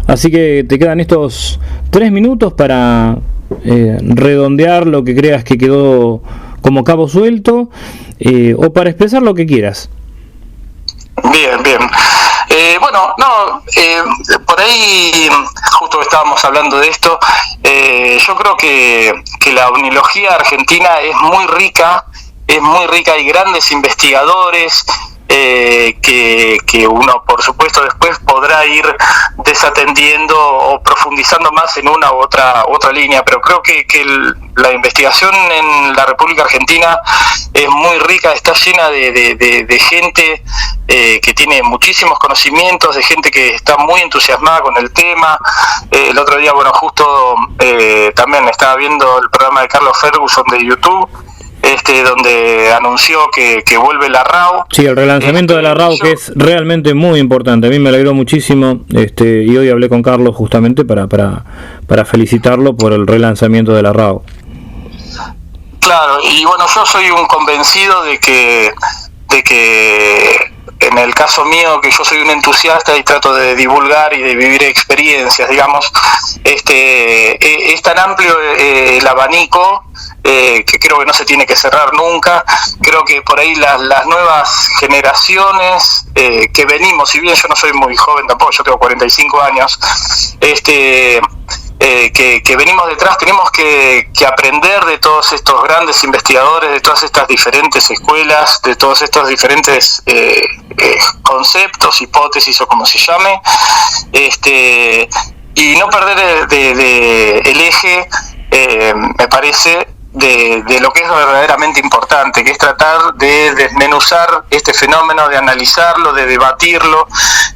así que te quedan estos 3 minutos para redondear lo que creas que quedó como cabo suelto, o para expresar lo que quieras. Bien. Por ahí, justo que estábamos hablando de esto, yo creo que la ovnilogía argentina es muy rica, hay grandes investigadores, que uno, por supuesto, después podrá ir desatendiendo o profundizando más en una u otra línea, pero creo que la investigación en la República Argentina es muy rica, está llena de gente que tiene muchísimos conocimientos, de gente que está muy entusiasmada con el tema. El otro día, bueno, justo también estaba viendo el programa de Carlos Ferguson de YouTube, donde anunció que vuelve la RAU. Sí, el relanzamiento de la RAU, que es realmente muy importante. A mí me alegró muchísimo, y hoy hablé con Carlos justamente para felicitarlo por el relanzamiento de la RAU. Claro, y bueno, yo soy un convencido de que en el caso mío, que yo soy un entusiasta y trato de divulgar y de vivir experiencias, digamos, es tan amplio el abanico, que creo que no se tiene que cerrar nunca. Creo que por ahí las nuevas generaciones que venimos, si bien yo no soy muy joven tampoco, yo tengo 45 años, que venimos detrás, tenemos que aprender de todos estos grandes investigadores, de todas estas diferentes escuelas, de todos estos diferentes conceptos, hipótesis o como se llame, y no perder el eje, me parece, de lo que es verdaderamente importante, que es tratar de desmenuzar este fenómeno, de analizarlo, de debatirlo.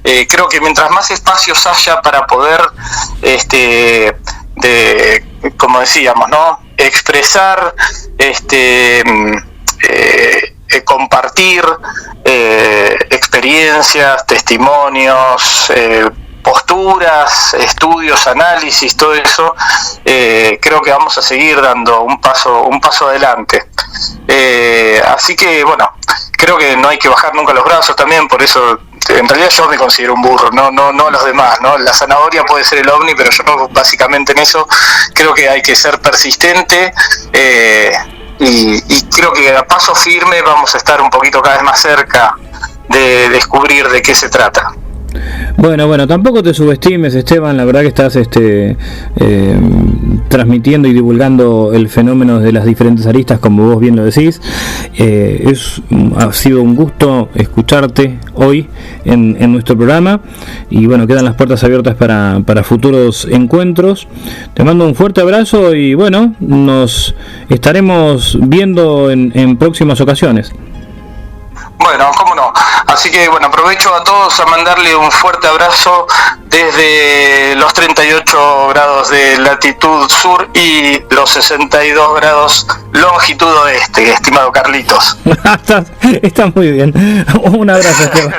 Creo que mientras más espacios haya para poder, como decíamos, ¿no?, expresar, compartir experiencias, testimonios, posturas, estudios, análisis, todo eso, creo que vamos a seguir dando un paso adelante. Así que, bueno, creo que no hay que bajar nunca los brazos también, por eso, en realidad yo me considero un burro, no los demás, ¿no? La zanahoria puede ser el ovni, pero yo básicamente en eso creo que hay que ser persistente, y creo que a paso firme vamos a estar un poquito cada vez más cerca de descubrir de qué se trata. Bueno, tampoco te subestimes, Esteban, la verdad que estás transmitiendo y divulgando el fenómeno de las diferentes aristas, como vos bien lo decís. Ha sido un gusto escucharte hoy en nuestro programa, y bueno, quedan las puertas abiertas para futuros encuentros. Te mando un fuerte abrazo y bueno, nos estaremos viendo en próximas ocasiones. Bueno, cómo no. Así que bueno, aprovecho a todos a mandarle un fuerte abrazo desde los 38 grados de latitud sur y los 62 grados longitud oeste, estimado Carlitos. Está muy bien. Un abrazo, Esteban.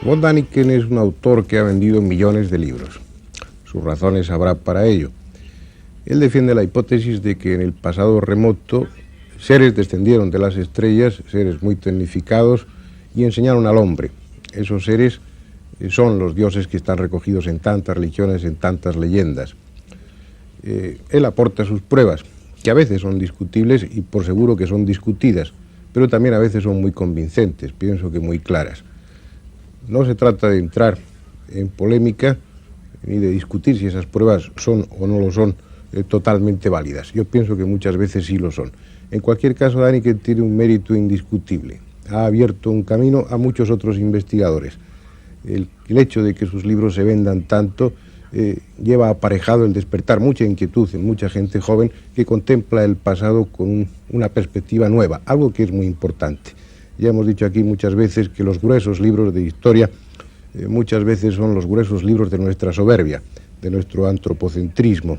Von Däniken es un autor que ha vendido millones de libros. Sus razones habrá para ello. Él defiende la hipótesis de que en el pasado remoto seres descendieron de las estrellas, seres muy tecnificados, y enseñaron al hombre. Esos seres son los dioses que están recogidos en tantas religiones, en tantas leyendas. Él aporta sus pruebas, que a veces son discutibles y por seguro que son discutidas, pero también a veces son muy convincentes, pienso que muy claras. No se trata de entrar en polémica ni de discutir si esas pruebas son o no lo son totalmente válidas. Yo pienso que muchas veces sí lo son. En cualquier caso, Däniken tiene un mérito indiscutible. Ha abierto un camino a muchos otros investigadores. El hecho de que sus libros se vendan tanto lleva aparejado el despertar mucha inquietud en mucha gente joven que contempla el pasado con una perspectiva nueva, algo que es muy importante. Ya hemos dicho aquí muchas veces que los gruesos libros de historia muchas veces son los gruesos libros de nuestra soberbia, de nuestro antropocentrismo.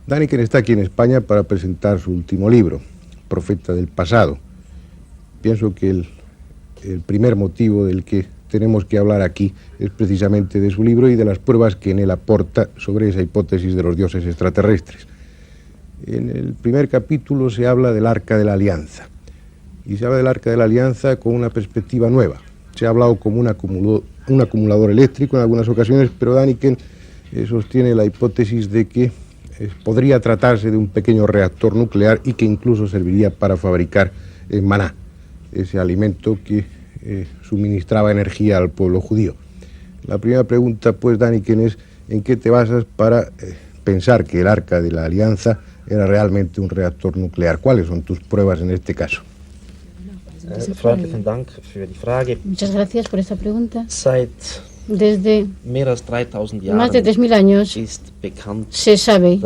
Däniken está aquí en España para presentar su último libro, Profeta del Pasado. Pienso que el primer motivo del que tenemos que hablar aquí es precisamente de su libro y de las pruebas que en él aporta sobre esa hipótesis de los dioses extraterrestres. En el primer capítulo se habla del Arca de la Alianza, y se habla del Arca de la Alianza con una perspectiva nueva. Se ha hablado como un acumulador eléctrico en algunas ocasiones, pero Däniken sostiene la hipótesis de que podría tratarse de un pequeño reactor nuclear y que incluso serviría para fabricar maná, ese alimento que suministraba energía al pueblo judío. La primera pregunta, pues, Däniken, es ¿en qué te basas para pensar que el Arca de la Alianza era realmente un reactor nuclear? ¿Cuáles son tus pruebas en este caso? Muchas gracias por esta pregunta. Desde más de 3.000 años se sabe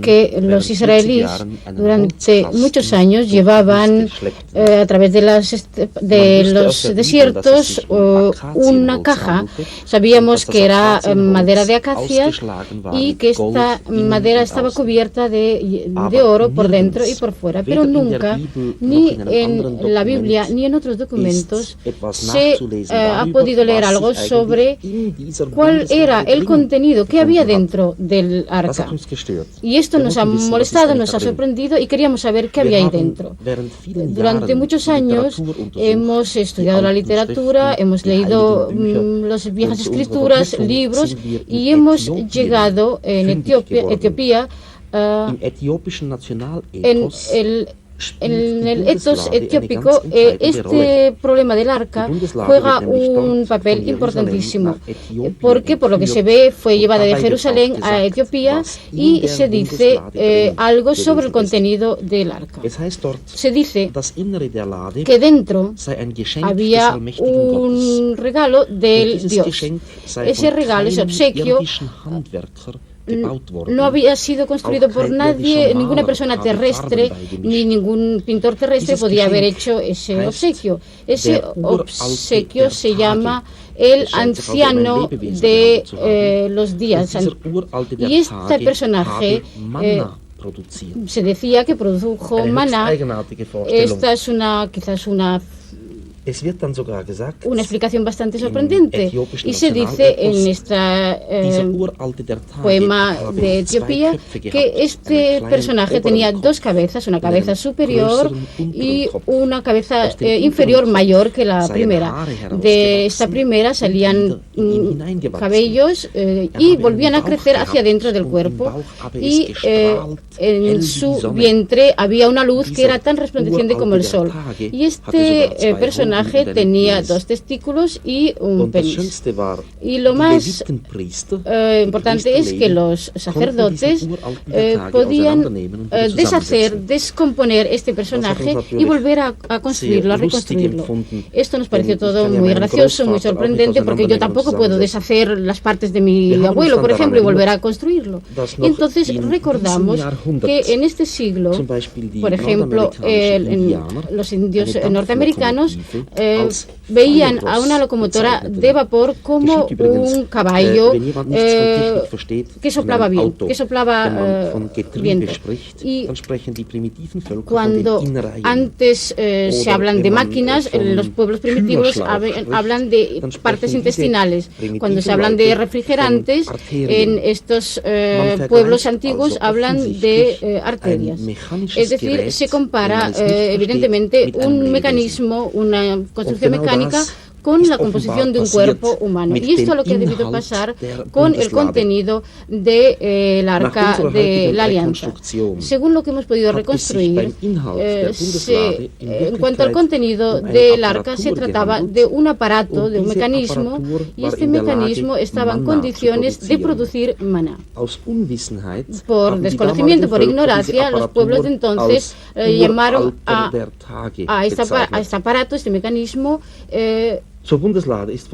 que los israelíes durante muchos años llevaban a través de los desiertos una caja. Sabíamos que era madera de acacia y que esta madera estaba cubierta de oro por dentro y por fuera, pero nunca, ni en la Biblia ni en otros documentos, se ha podido leer algo sobre cuál era el contenido que había dentro del arca. Y esto nos ha molestado, nos ha sorprendido y queríamos saber qué había ahí dentro. Durante muchos años hemos estudiado la literatura, hemos leído las viejas escrituras, libros, y hemos llegado en Etiopía en el etos etiópico, este problema del arca juega un papel importantísimo, porque por lo que se ve fue llevada de Jerusalén a Etiopía y se dice algo sobre el contenido del arca. Se dice que dentro había un regalo del Dios. Ese regalo, ese obsequio, no había sido construido por nadie, ninguna persona terrestre ni ningún pintor terrestre podía haber hecho ese obsequio. Ese obsequio se llama el anciano de los días. Y este personaje se decía que produjo maná. Esta es quizás una explicación bastante sorprendente, y se dice en este poema de Etiopía que este personaje tenía dos cabezas, una cabeza superior y una cabeza inferior mayor que la primera. De esta primera salían cabellos y volvían a crecer hacia dentro del cuerpo, y en su vientre había una luz que era tan resplandeciente como el sol. Y este personaje tenía dos testículos y un penis. Y lo más importante es que los sacerdotes podían descomponer este personaje y volver a construirlo, a reconstruirlo. Esto nos pareció todo muy gracioso, muy sorprendente, porque yo tampoco puedo deshacer las partes de mi abuelo, por ejemplo, y volver a construirlo. Y entonces recordamos que en este siglo, por ejemplo, los indios norteamericanos veían a una locomotora de vapor como un caballo que soplaba viento. Y cuando antes se hablan de máquinas, los pueblos primitivos hablan de partes intestinales. Cuando se hablan de refrigerantes, en estos pueblos antiguos hablan de arterias. Es decir, se compara evidentemente un mecanismo, una construcción mecánica, con la composición de un cuerpo humano. Y esto es lo que ha debido pasar con el contenido del Arca de la Alianza. Según lo que hemos podido reconstruir, en cuanto al contenido del Arca, se trataba de un aparato, de un mecanismo, y este mecanismo estaba en condiciones de producir maná. Por desconocimiento, por ignorancia, los pueblos de entonces llamaron a este aparato, este mecanismo,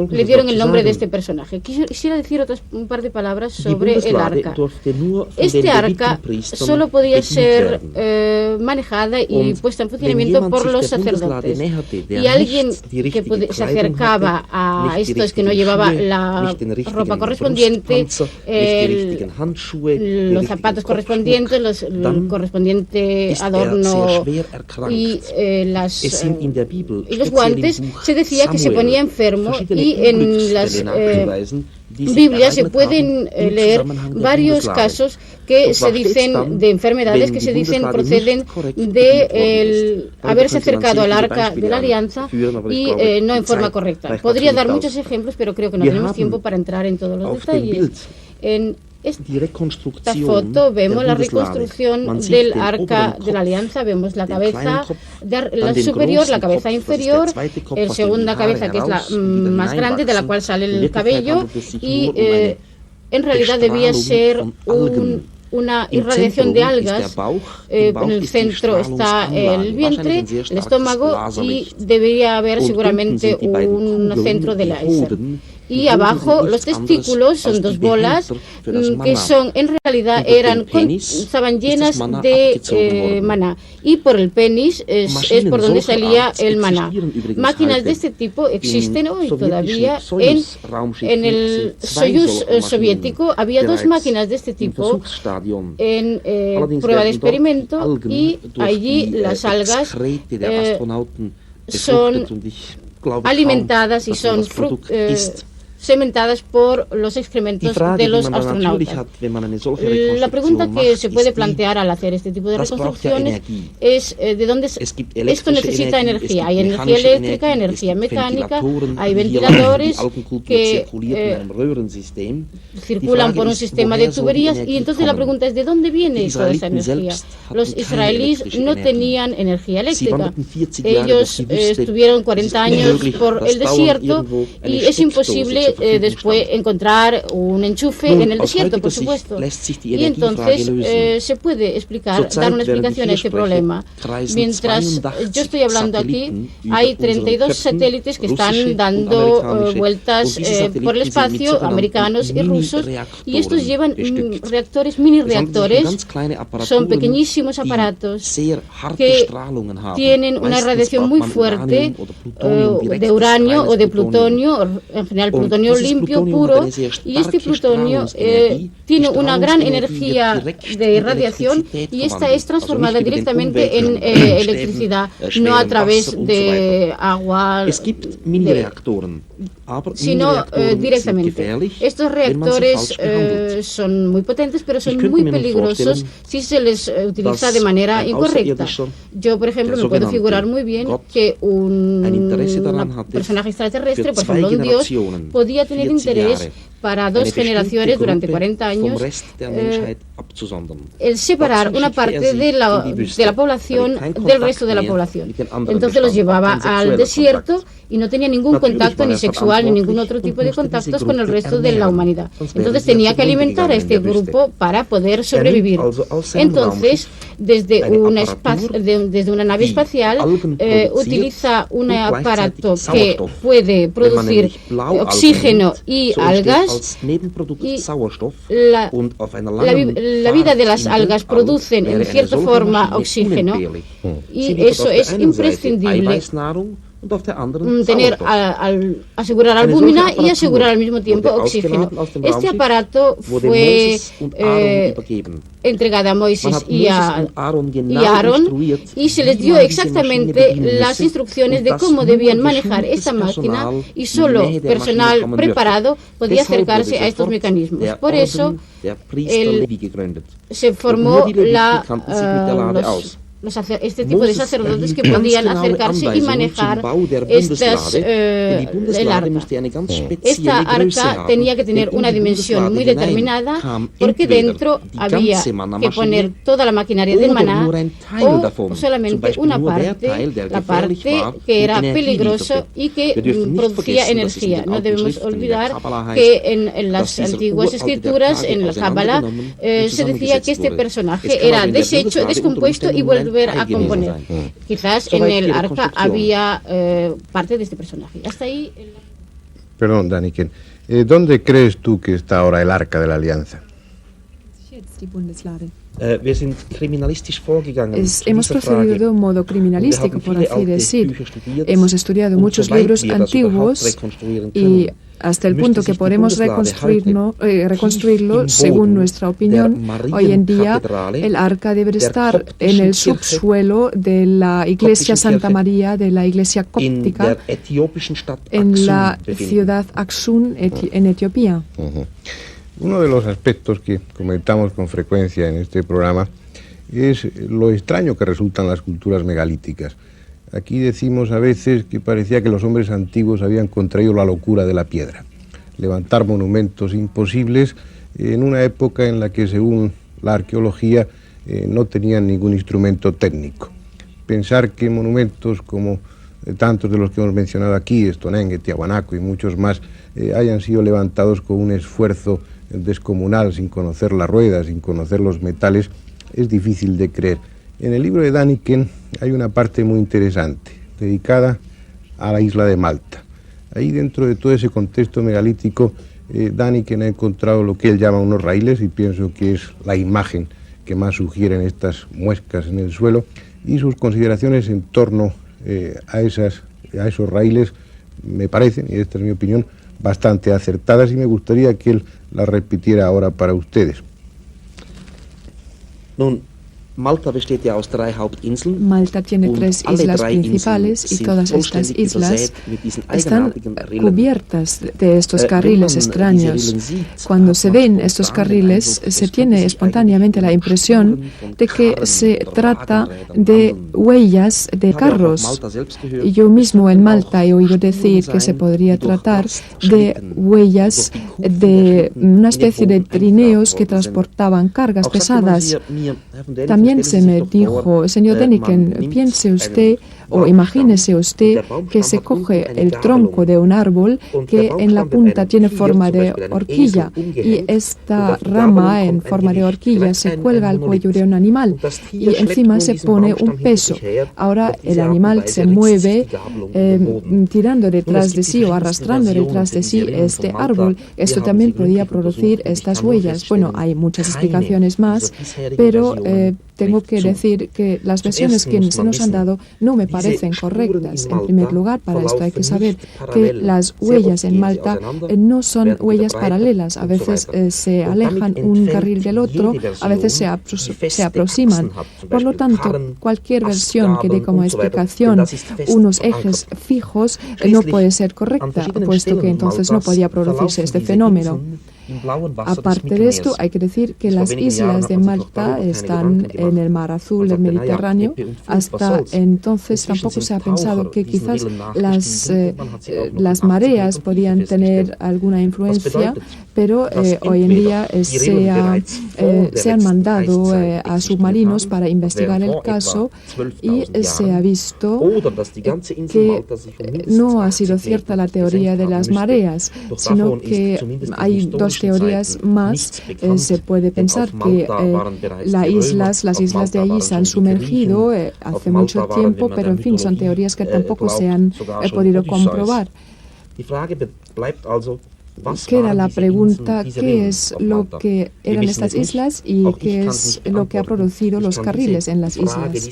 le dieron el nombre de este personaje. Quisiera decir un par de palabras sobre el arca. Este arca solo podía ser manejada y puesta en funcionamiento por los sacerdotes. Y alguien que se acercaba a estos que no llevaba la ropa correspondiente, los zapatos correspondientes, el correspondiente adorno y los guantes, se decía que se ponía muy enfermo, y en las Biblias se pueden leer varios casos que se dicen de enfermedades que se dicen proceden de haberse acercado al arca de la alianza y no en forma correcta. Podría dar muchos ejemplos, pero creo que no tenemos tiempo para entrar en todos los detalles. En esta foto vemos la reconstrucción del arca de la alianza. Vemos la cabeza superior, la cabeza inferior, la segunda cabeza, que es la más grande, de la cual sale el cabello, y en realidad debía ser una irradiación de algas. En el centro está el vientre, el estómago, y debería haber seguramente un centro del láser. Y abajo los testículos son dos bolas que son, en realidad estaban llenas de maná, y por el penis es por donde salía el maná. Máquinas de este tipo existen hoy todavía. En el Soyuz soviético había dos máquinas de este tipo en prueba de experimento, y allí las algas son alimentadas y son sementadas por los excrementos de los astronautas. La pregunta que se puede plantear al hacer este tipo de reconstrucciones es ¿de dónde esto necesita energía? Hay energía eléctrica, energía mecánica, hay ventiladores que circulan por un sistema de tuberías, y entonces la pregunta es ¿de dónde viene toda esa energía? Los israelíes no tenían energía eléctrica. Ellos estuvieron 40 años por el desierto, y es imposible después encontrar un enchufe en el desierto, por supuesto. Y entonces se puede dar una explicación a este problema. Mientras yo estoy hablando aquí, hay 32 satélites que están dando vueltas por el espacio, americanos y rusos, y estos llevan reactores, mini reactores. Son pequeñísimos aparatos que tienen una radiación muy fuerte de uranio o de plutonio, en general plutonio limpio, puro, y este plutonio tiene una gran energía de irradiación, y esta es transformada directamente en electricidad, no a través de agua, sino directamente. Estos reactores son muy potentes, pero son muy peligrosos si se les utiliza de manera incorrecta. Yo, por ejemplo, me puedo figurar muy bien que un personaje extraterrestre, por ejemplo un dios, podía tener interés para 2 generaciones durante 40 años el separar una parte de la población del resto de la población. Entonces los llevaba al desierto y no tenía ningún contacto ni sexual ni ningún otro tipo de contactos con el resto de la humanidad. Entonces tenía que alimentar a este grupo para poder sobrevivir. Entonces, desde una nave espacial utiliza un aparato que puede producir oxígeno y algas, y la vida de las algas producen en cierta forma oxígeno, y eso es imprescindible. Asegurar albúmina y asegurar al mismo tiempo oxígeno. Este aparato fue entregado a Moisés y a Aarón, y se les dio exactamente las instrucciones de cómo debían manejar esta máquina, y solo personal preparado podía acercarse a estos mecanismos. Por eso se formó este tipo de sacerdotes que podían acercarse y manejar el arca. Esta arca tenía que tener una dimensión muy determinada, porque dentro había que poner toda la maquinaria del maná, o solamente una parte, la parte que era peligrosa y que producía energía. No debemos olvidar que en las antiguas escrituras, en la Cábala, se decía que este personaje era deshecho, descompuesto y volver a componer. Quizás en el arca había parte de este personaje. Hasta ahí. Perdón, Daniken. ¿Dónde crees tú que está ahora el arca de la alianza? Hemos procedido de un modo criminalístico, por así decir. Hemos estudiado muchos libros antiguos y hasta el punto que podemos reconstruirlo según nuestra opinión. Hoy en día el arca debe estar en el subsuelo de la iglesia Santa María, de la iglesia cóptica, en la ciudad Aksum, en Etiopía. Uno de los aspectos que comentamos con frecuencia en este programa es lo extraño que resultan las culturas megalíticas. Aquí decimos a veces que parecía que los hombres antiguos habían contraído la locura de la piedra. Levantar monumentos imposibles en una época en la que, según la arqueología, no tenían ningún instrumento técnico. Pensar que monumentos como tantos de los que hemos mencionado aquí, Stonehenge, Tiahuanaco y muchos más, hayan sido levantados con un esfuerzo descomunal, sin conocer las ruedas, sin conocer los metales, es difícil de creer. En el libro de Däniken hay una parte muy interesante, dedicada a la isla de Malta. Ahí, dentro de todo ese contexto megalítico, Däniken ha encontrado lo que él llama unos raíles, y pienso que es la imagen que más sugieren estas muescas en el suelo, y sus consideraciones en torno a esos raíles me parecen, y esta es mi opinión, bastante acertadas, y me gustaría que él las repitiera ahora para ustedes. Malta tiene tres islas principales y todas estas islas están cubiertas de estos carriles extraños. Cuando se ven estos carriles, se tiene espontáneamente la impresión de que se trata de huellas de carros. Yo mismo en Malta he oído decir que se podría tratar de huellas de una especie de trineos que transportaban cargas pesadas. También se me dijo, señor Däniken, piense usted o imagínese usted que se coge el tronco de un árbol que en la punta tiene forma de horquilla y esta rama en forma de horquilla se cuelga al cuello de un animal y encima se pone un peso. Ahora el animal se mueve tirando detrás de sí o arrastrando detrás de sí este árbol. Esto también podía producir estas huellas. Bueno, hay muchas explicaciones más, pero tengo que decir que las versiones que se nos han dado no me parecen correctas. En primer lugar, para esto hay que saber que las huellas en Malta no son huellas paralelas. A veces se alejan un carril del otro, a veces se aproximan. Por lo tanto, cualquier versión que dé como explicación unos ejes fijos no puede ser correcta, puesto que entonces no podía producirse este fenómeno. Aparte de esto, hay que decir que las islas de Malta están en el Mar Azul del Mediterráneo. Hasta entonces tampoco se ha pensado que quizás las mareas podían tener alguna influencia, pero hoy en día se han mandado a submarinos para investigar el caso y se ha visto que no ha sido cierta la teoría de las mareas, sino que hay dos teorías más. Se puede pensar que las islas de allí se han sumergido hace mucho tiempo, pero en fin, son teorías que tampoco se han podido comprobar. Queda la pregunta, ¿qué es lo que eran estas islas y qué es lo que ha producido los carriles en las islas?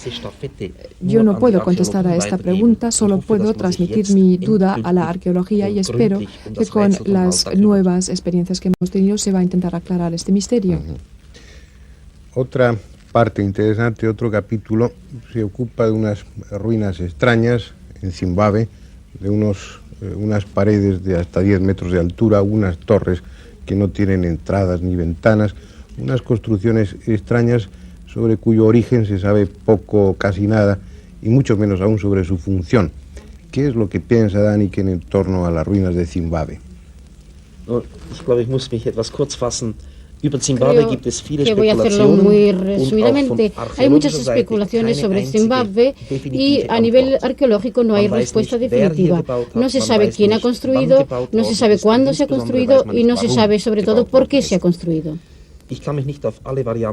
Yo no puedo contestar a esta pregunta, solo puedo transmitir mi duda a la arqueología y espero que con las nuevas experiencias que hemos tenido se va a intentar aclarar este misterio. Otra parte interesante, otro capítulo, se ocupa de unas ruinas extrañas en Zimbabue, de unas paredes de hasta 10 metros de altura, unas torres que no tienen entradas ni ventanas, unas construcciones extrañas sobre cuyo origen se sabe poco, casi nada, y mucho menos aún sobre su función. ¿Qué es lo que piensa Däniken en torno a las ruinas de Zimbabue? Creo que voy a hacerlo muy resumidamente. Hay muchas especulaciones sobre Zimbabue y a nivel arqueológico no hay respuesta definitiva. No se sabe quién ha construido, no se sabe cuándo se ha construido y no se sabe sobre todo por qué se ha construido.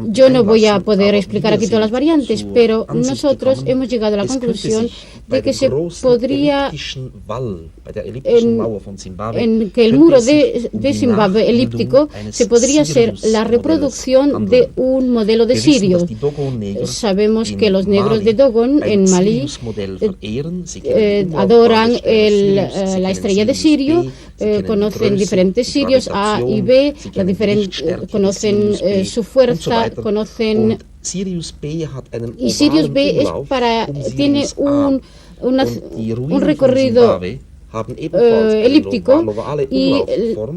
Yo no voy a poder explicar aquí todas las variantes, pero nosotros hemos llegado a la conclusión de que se podría, en que el muro de Zimbabue elíptico se podría ser la reproducción de un modelo de Sirio. Sabemos que los negros de Dogon en Malí adoran la estrella de Sirio, conocen diferentes Sirios A y B, conocen su fuerza, conocen, y Sirius B tiene un recorrido elíptico, y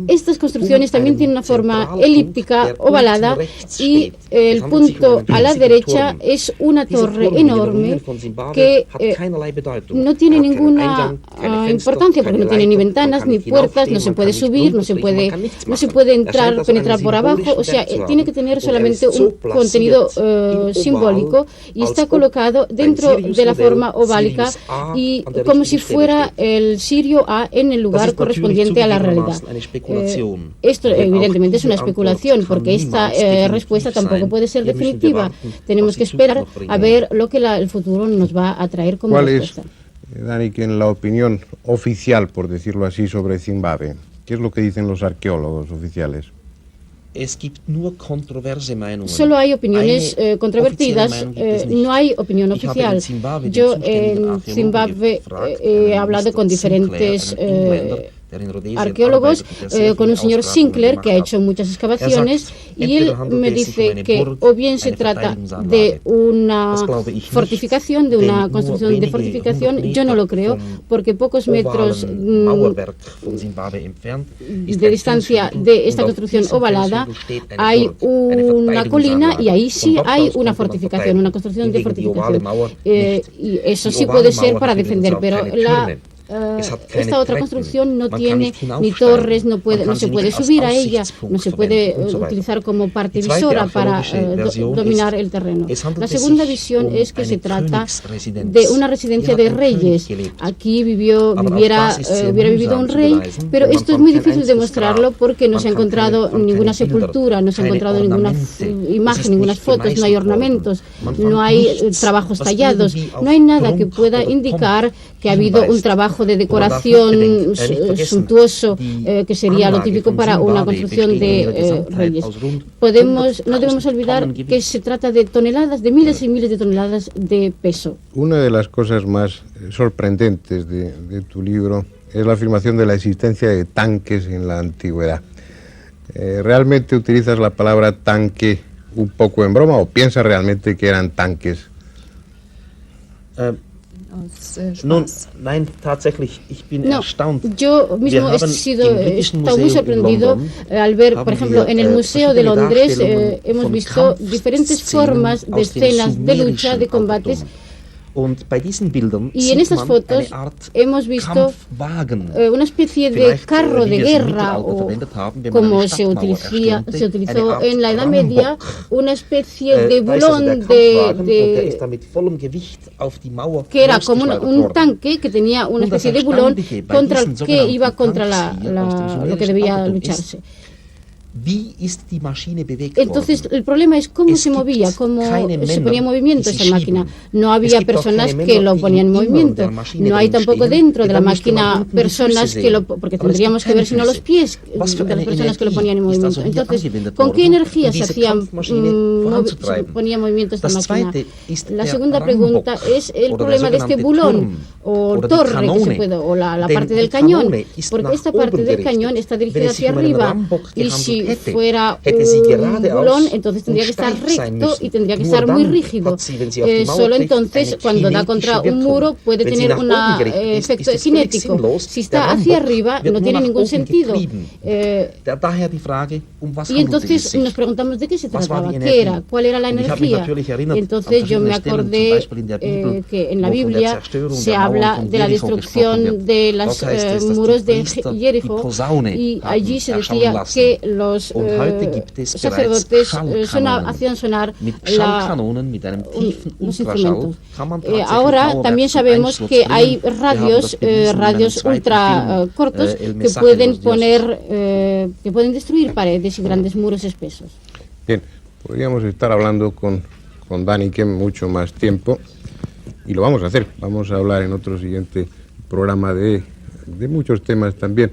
estas construcciones también tienen una forma elíptica ovalada, y el punto a la derecha es una torre enorme que no tiene ninguna importancia porque no tiene ni ventanas ni puertas, no se puede subir, no se puede penetrar por abajo, o sea, tiene que tener solamente un contenido simbólico, y está colocado dentro de la forma oválica y como si fuera el Sirio A en el lugar correspondiente a la realidad. Esto evidentemente es una especulación, porque esta respuesta tampoco puede ser definitiva. Tenemos que esperar a ver lo que el futuro nos va a traer como respuesta. ¿Cuál es, Dani, que en la opinión oficial, por decirlo así, sobre Zimbabue? ¿Qué es lo que dicen los arqueólogos oficiales? Solo hay opiniones controvertidas, no hay opinión oficial. Yo en Zimbabue he hablado con diferentes arqueólogos, con un señor Sinclair que ha hecho muchas excavaciones, y él me dice que o bien se trata de una fortificación, de una construcción de fortificación. Yo no lo creo, porque pocos metros de distancia de esta construcción ovalada hay una colina, y ahí sí hay una fortificación, una construcción de fortificación, y eso sí puede ser para defender, pero esta otra construcción no tiene ni torres, no se puede subir a ella, no se puede utilizar como parte visora para dominar el terreno. La segunda visión es que se trata de una residencia de reyes. Aquí hubiera vivido un rey, pero esto es muy difícil demostrarlo porque no se ha encontrado ninguna sepultura, no se ha encontrado ninguna imagen, ninguna fotos, no hay ornamentos, no hay trabajos tallados, no hay nada que pueda indicar que ha habido un trabajo de decoración suntuoso, que sería lo típico para una construcción de reyes. No debemos olvidar que se trata de toneladas, de miles y miles de toneladas de peso. Una de las cosas más sorprendentes de tu libro es la afirmación de la existencia de tanques en la antigüedad. ¿Realmente utilizas la palabra tanque un poco en broma o piensas realmente que eran tanques? No, yo mismo he estado muy sorprendido al ver, por ejemplo, en el Museo de Londres hemos visto diferentes formas de escenas de lucha, de combates. Y en estas fotos hemos visto una especie de carro de guerra, o como se utilizó en la Edad Media, una especie de bulón que era como un tanque que tenía una especie de bulón contra el que iba contra lo que debía lucharse. Entonces el problema es cómo se movía, cómo se ponía en movimiento esa máquina. No había personas que lo ponían en movimiento, no hay tampoco dentro de la máquina personas porque tendríamos que ver si no los pies de las personas que lo ponían en movimiento. Entonces, ¿con qué energía se ponía en movimiento esta máquina? La segunda pregunta es el problema de este bulón o torre o la parte del cañón, porque esta parte del cañón está dirigida hacia arriba, y si fuera un bulón, entonces tendría que estar recto y tendría que estar muy rígido. Solo entonces, cuando da contra un muro, puede tener un efecto cinético. Si está hacia arriba, no tiene ningún sentido. Y entonces nos preguntamos de qué se trataba, qué era, cuál era la energía. Y entonces yo me acordé que en la Biblia se habla de la destrucción de los muros de Jericó, y allí se decía que los sacerdotes hacían sonar los instrumentos. Ahora también sabemos que hay radios ultra cortos que pueden destruir paredes y grandes muros espesos. Bien, podríamos estar hablando con Däniken mucho más tiempo y lo vamos a hacer. Vamos a hablar en otro siguiente programa de muchos temas también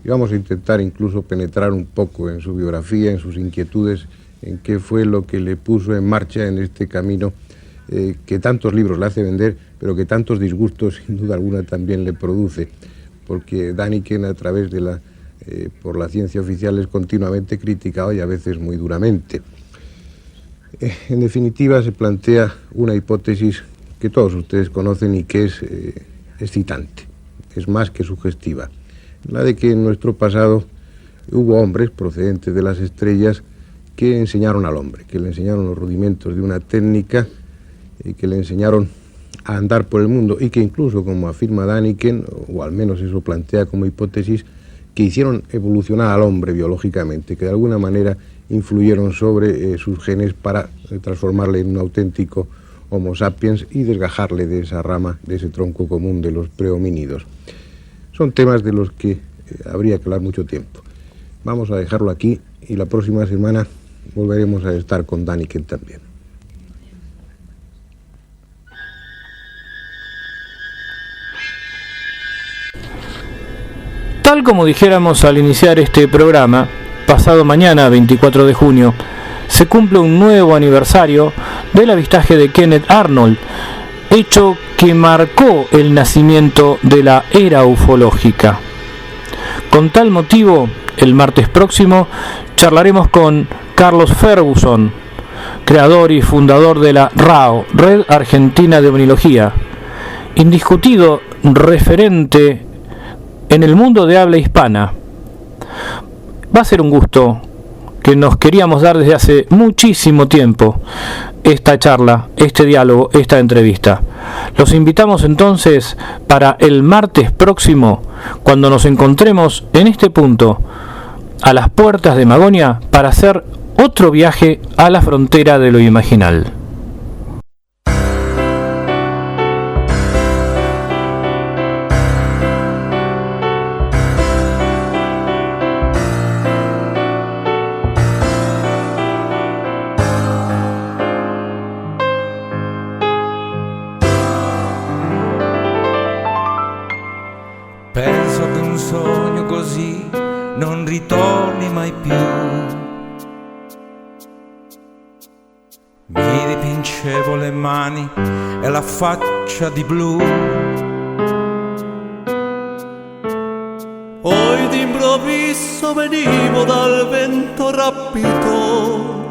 y vamos a intentar incluso penetrar un poco en su biografía, en sus inquietudes, en qué fue lo que le puso en marcha en este camino que tantos libros le hace vender, pero que tantos disgustos sin duda alguna también le produce, porque Däniken a través de por la ciencia oficial es continuamente criticado y a veces muy duramente. En definitiva, se plantea una hipótesis que todos ustedes conocen y que es excitante, es más que sugestiva, la de que en nuestro pasado hubo hombres procedentes de las estrellas que enseñaron al hombre, que le enseñaron los rudimentos de una técnica, que le enseñaron a andar por el mundo y que incluso, como afirma Däniken, o al menos eso plantea como hipótesis, que hicieron evolucionar al hombre biológicamente, que de alguna manera influyeron sobre sus genes para transformarle en un auténtico Homo sapiens y desgajarle de esa rama, de ese tronco común de los prehomínidos. Son temas de los que habría que hablar mucho tiempo. Vamos a dejarlo aquí y la próxima semana volveremos a estar con Däniken también. Tal como dijéramos al iniciar este programa, pasado mañana, 24 de junio, se cumple un nuevo aniversario del avistaje de Kenneth Arnold, hecho que marcó el nacimiento de la era ufológica. Con tal motivo, el martes próximo charlaremos con Carlos Ferguson, creador y fundador de la RAO, Red Argentina de Ovnilogía, indiscutido referente en el mundo de habla hispana. Va a ser un gusto que nos queríamos dar desde hace muchísimo tiempo, esta charla, este diálogo, esta entrevista. Los invitamos entonces para el martes próximo, cuando nos encontremos en este punto, a las puertas de Magonia, para hacer otro viaje a la frontera de lo imaginal. Penso che un sogno così non ritorni mai più. Mi dipingevo le mani e la faccia di blu. Poi d'improvviso venivo dal vento rapito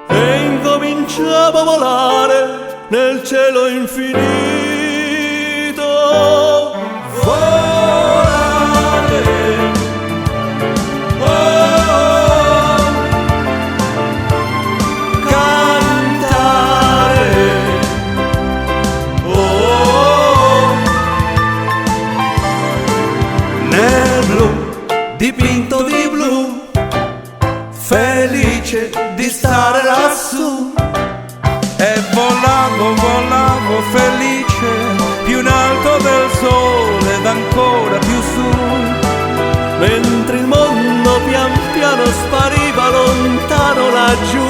e incominciavo a volare nel cielo infinito. Volare, oh, cantare, oh, nel blu, dipinto di blu, felice di stare lassù. E volavo, volavo felice, più in alto del sole ed ancora più su, mentre il mondo pian piano spariva lontano laggiù.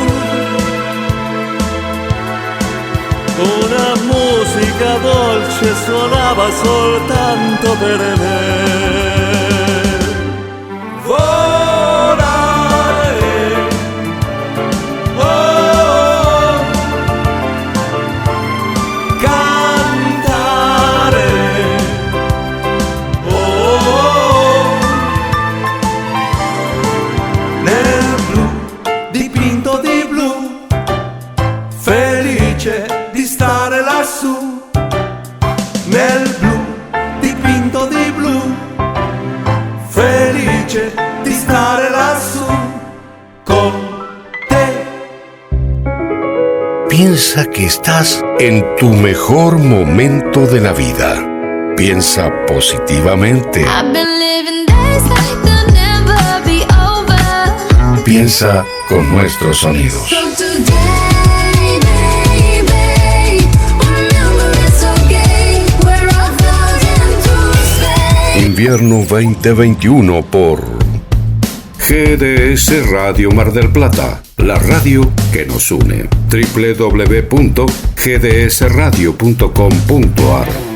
Una musica dolce suonava soltanto per me. di stare lassù, nel blu, dipinto di blu, felice di stare lassù con te. Piensa que estás en tu mejor momento de la vida. Piensa positivamente. Piensa con nuestros sonidos. Invierno 2021 por GDS Radio Mar del Plata, la radio que nos une. www.gdsradio.com.ar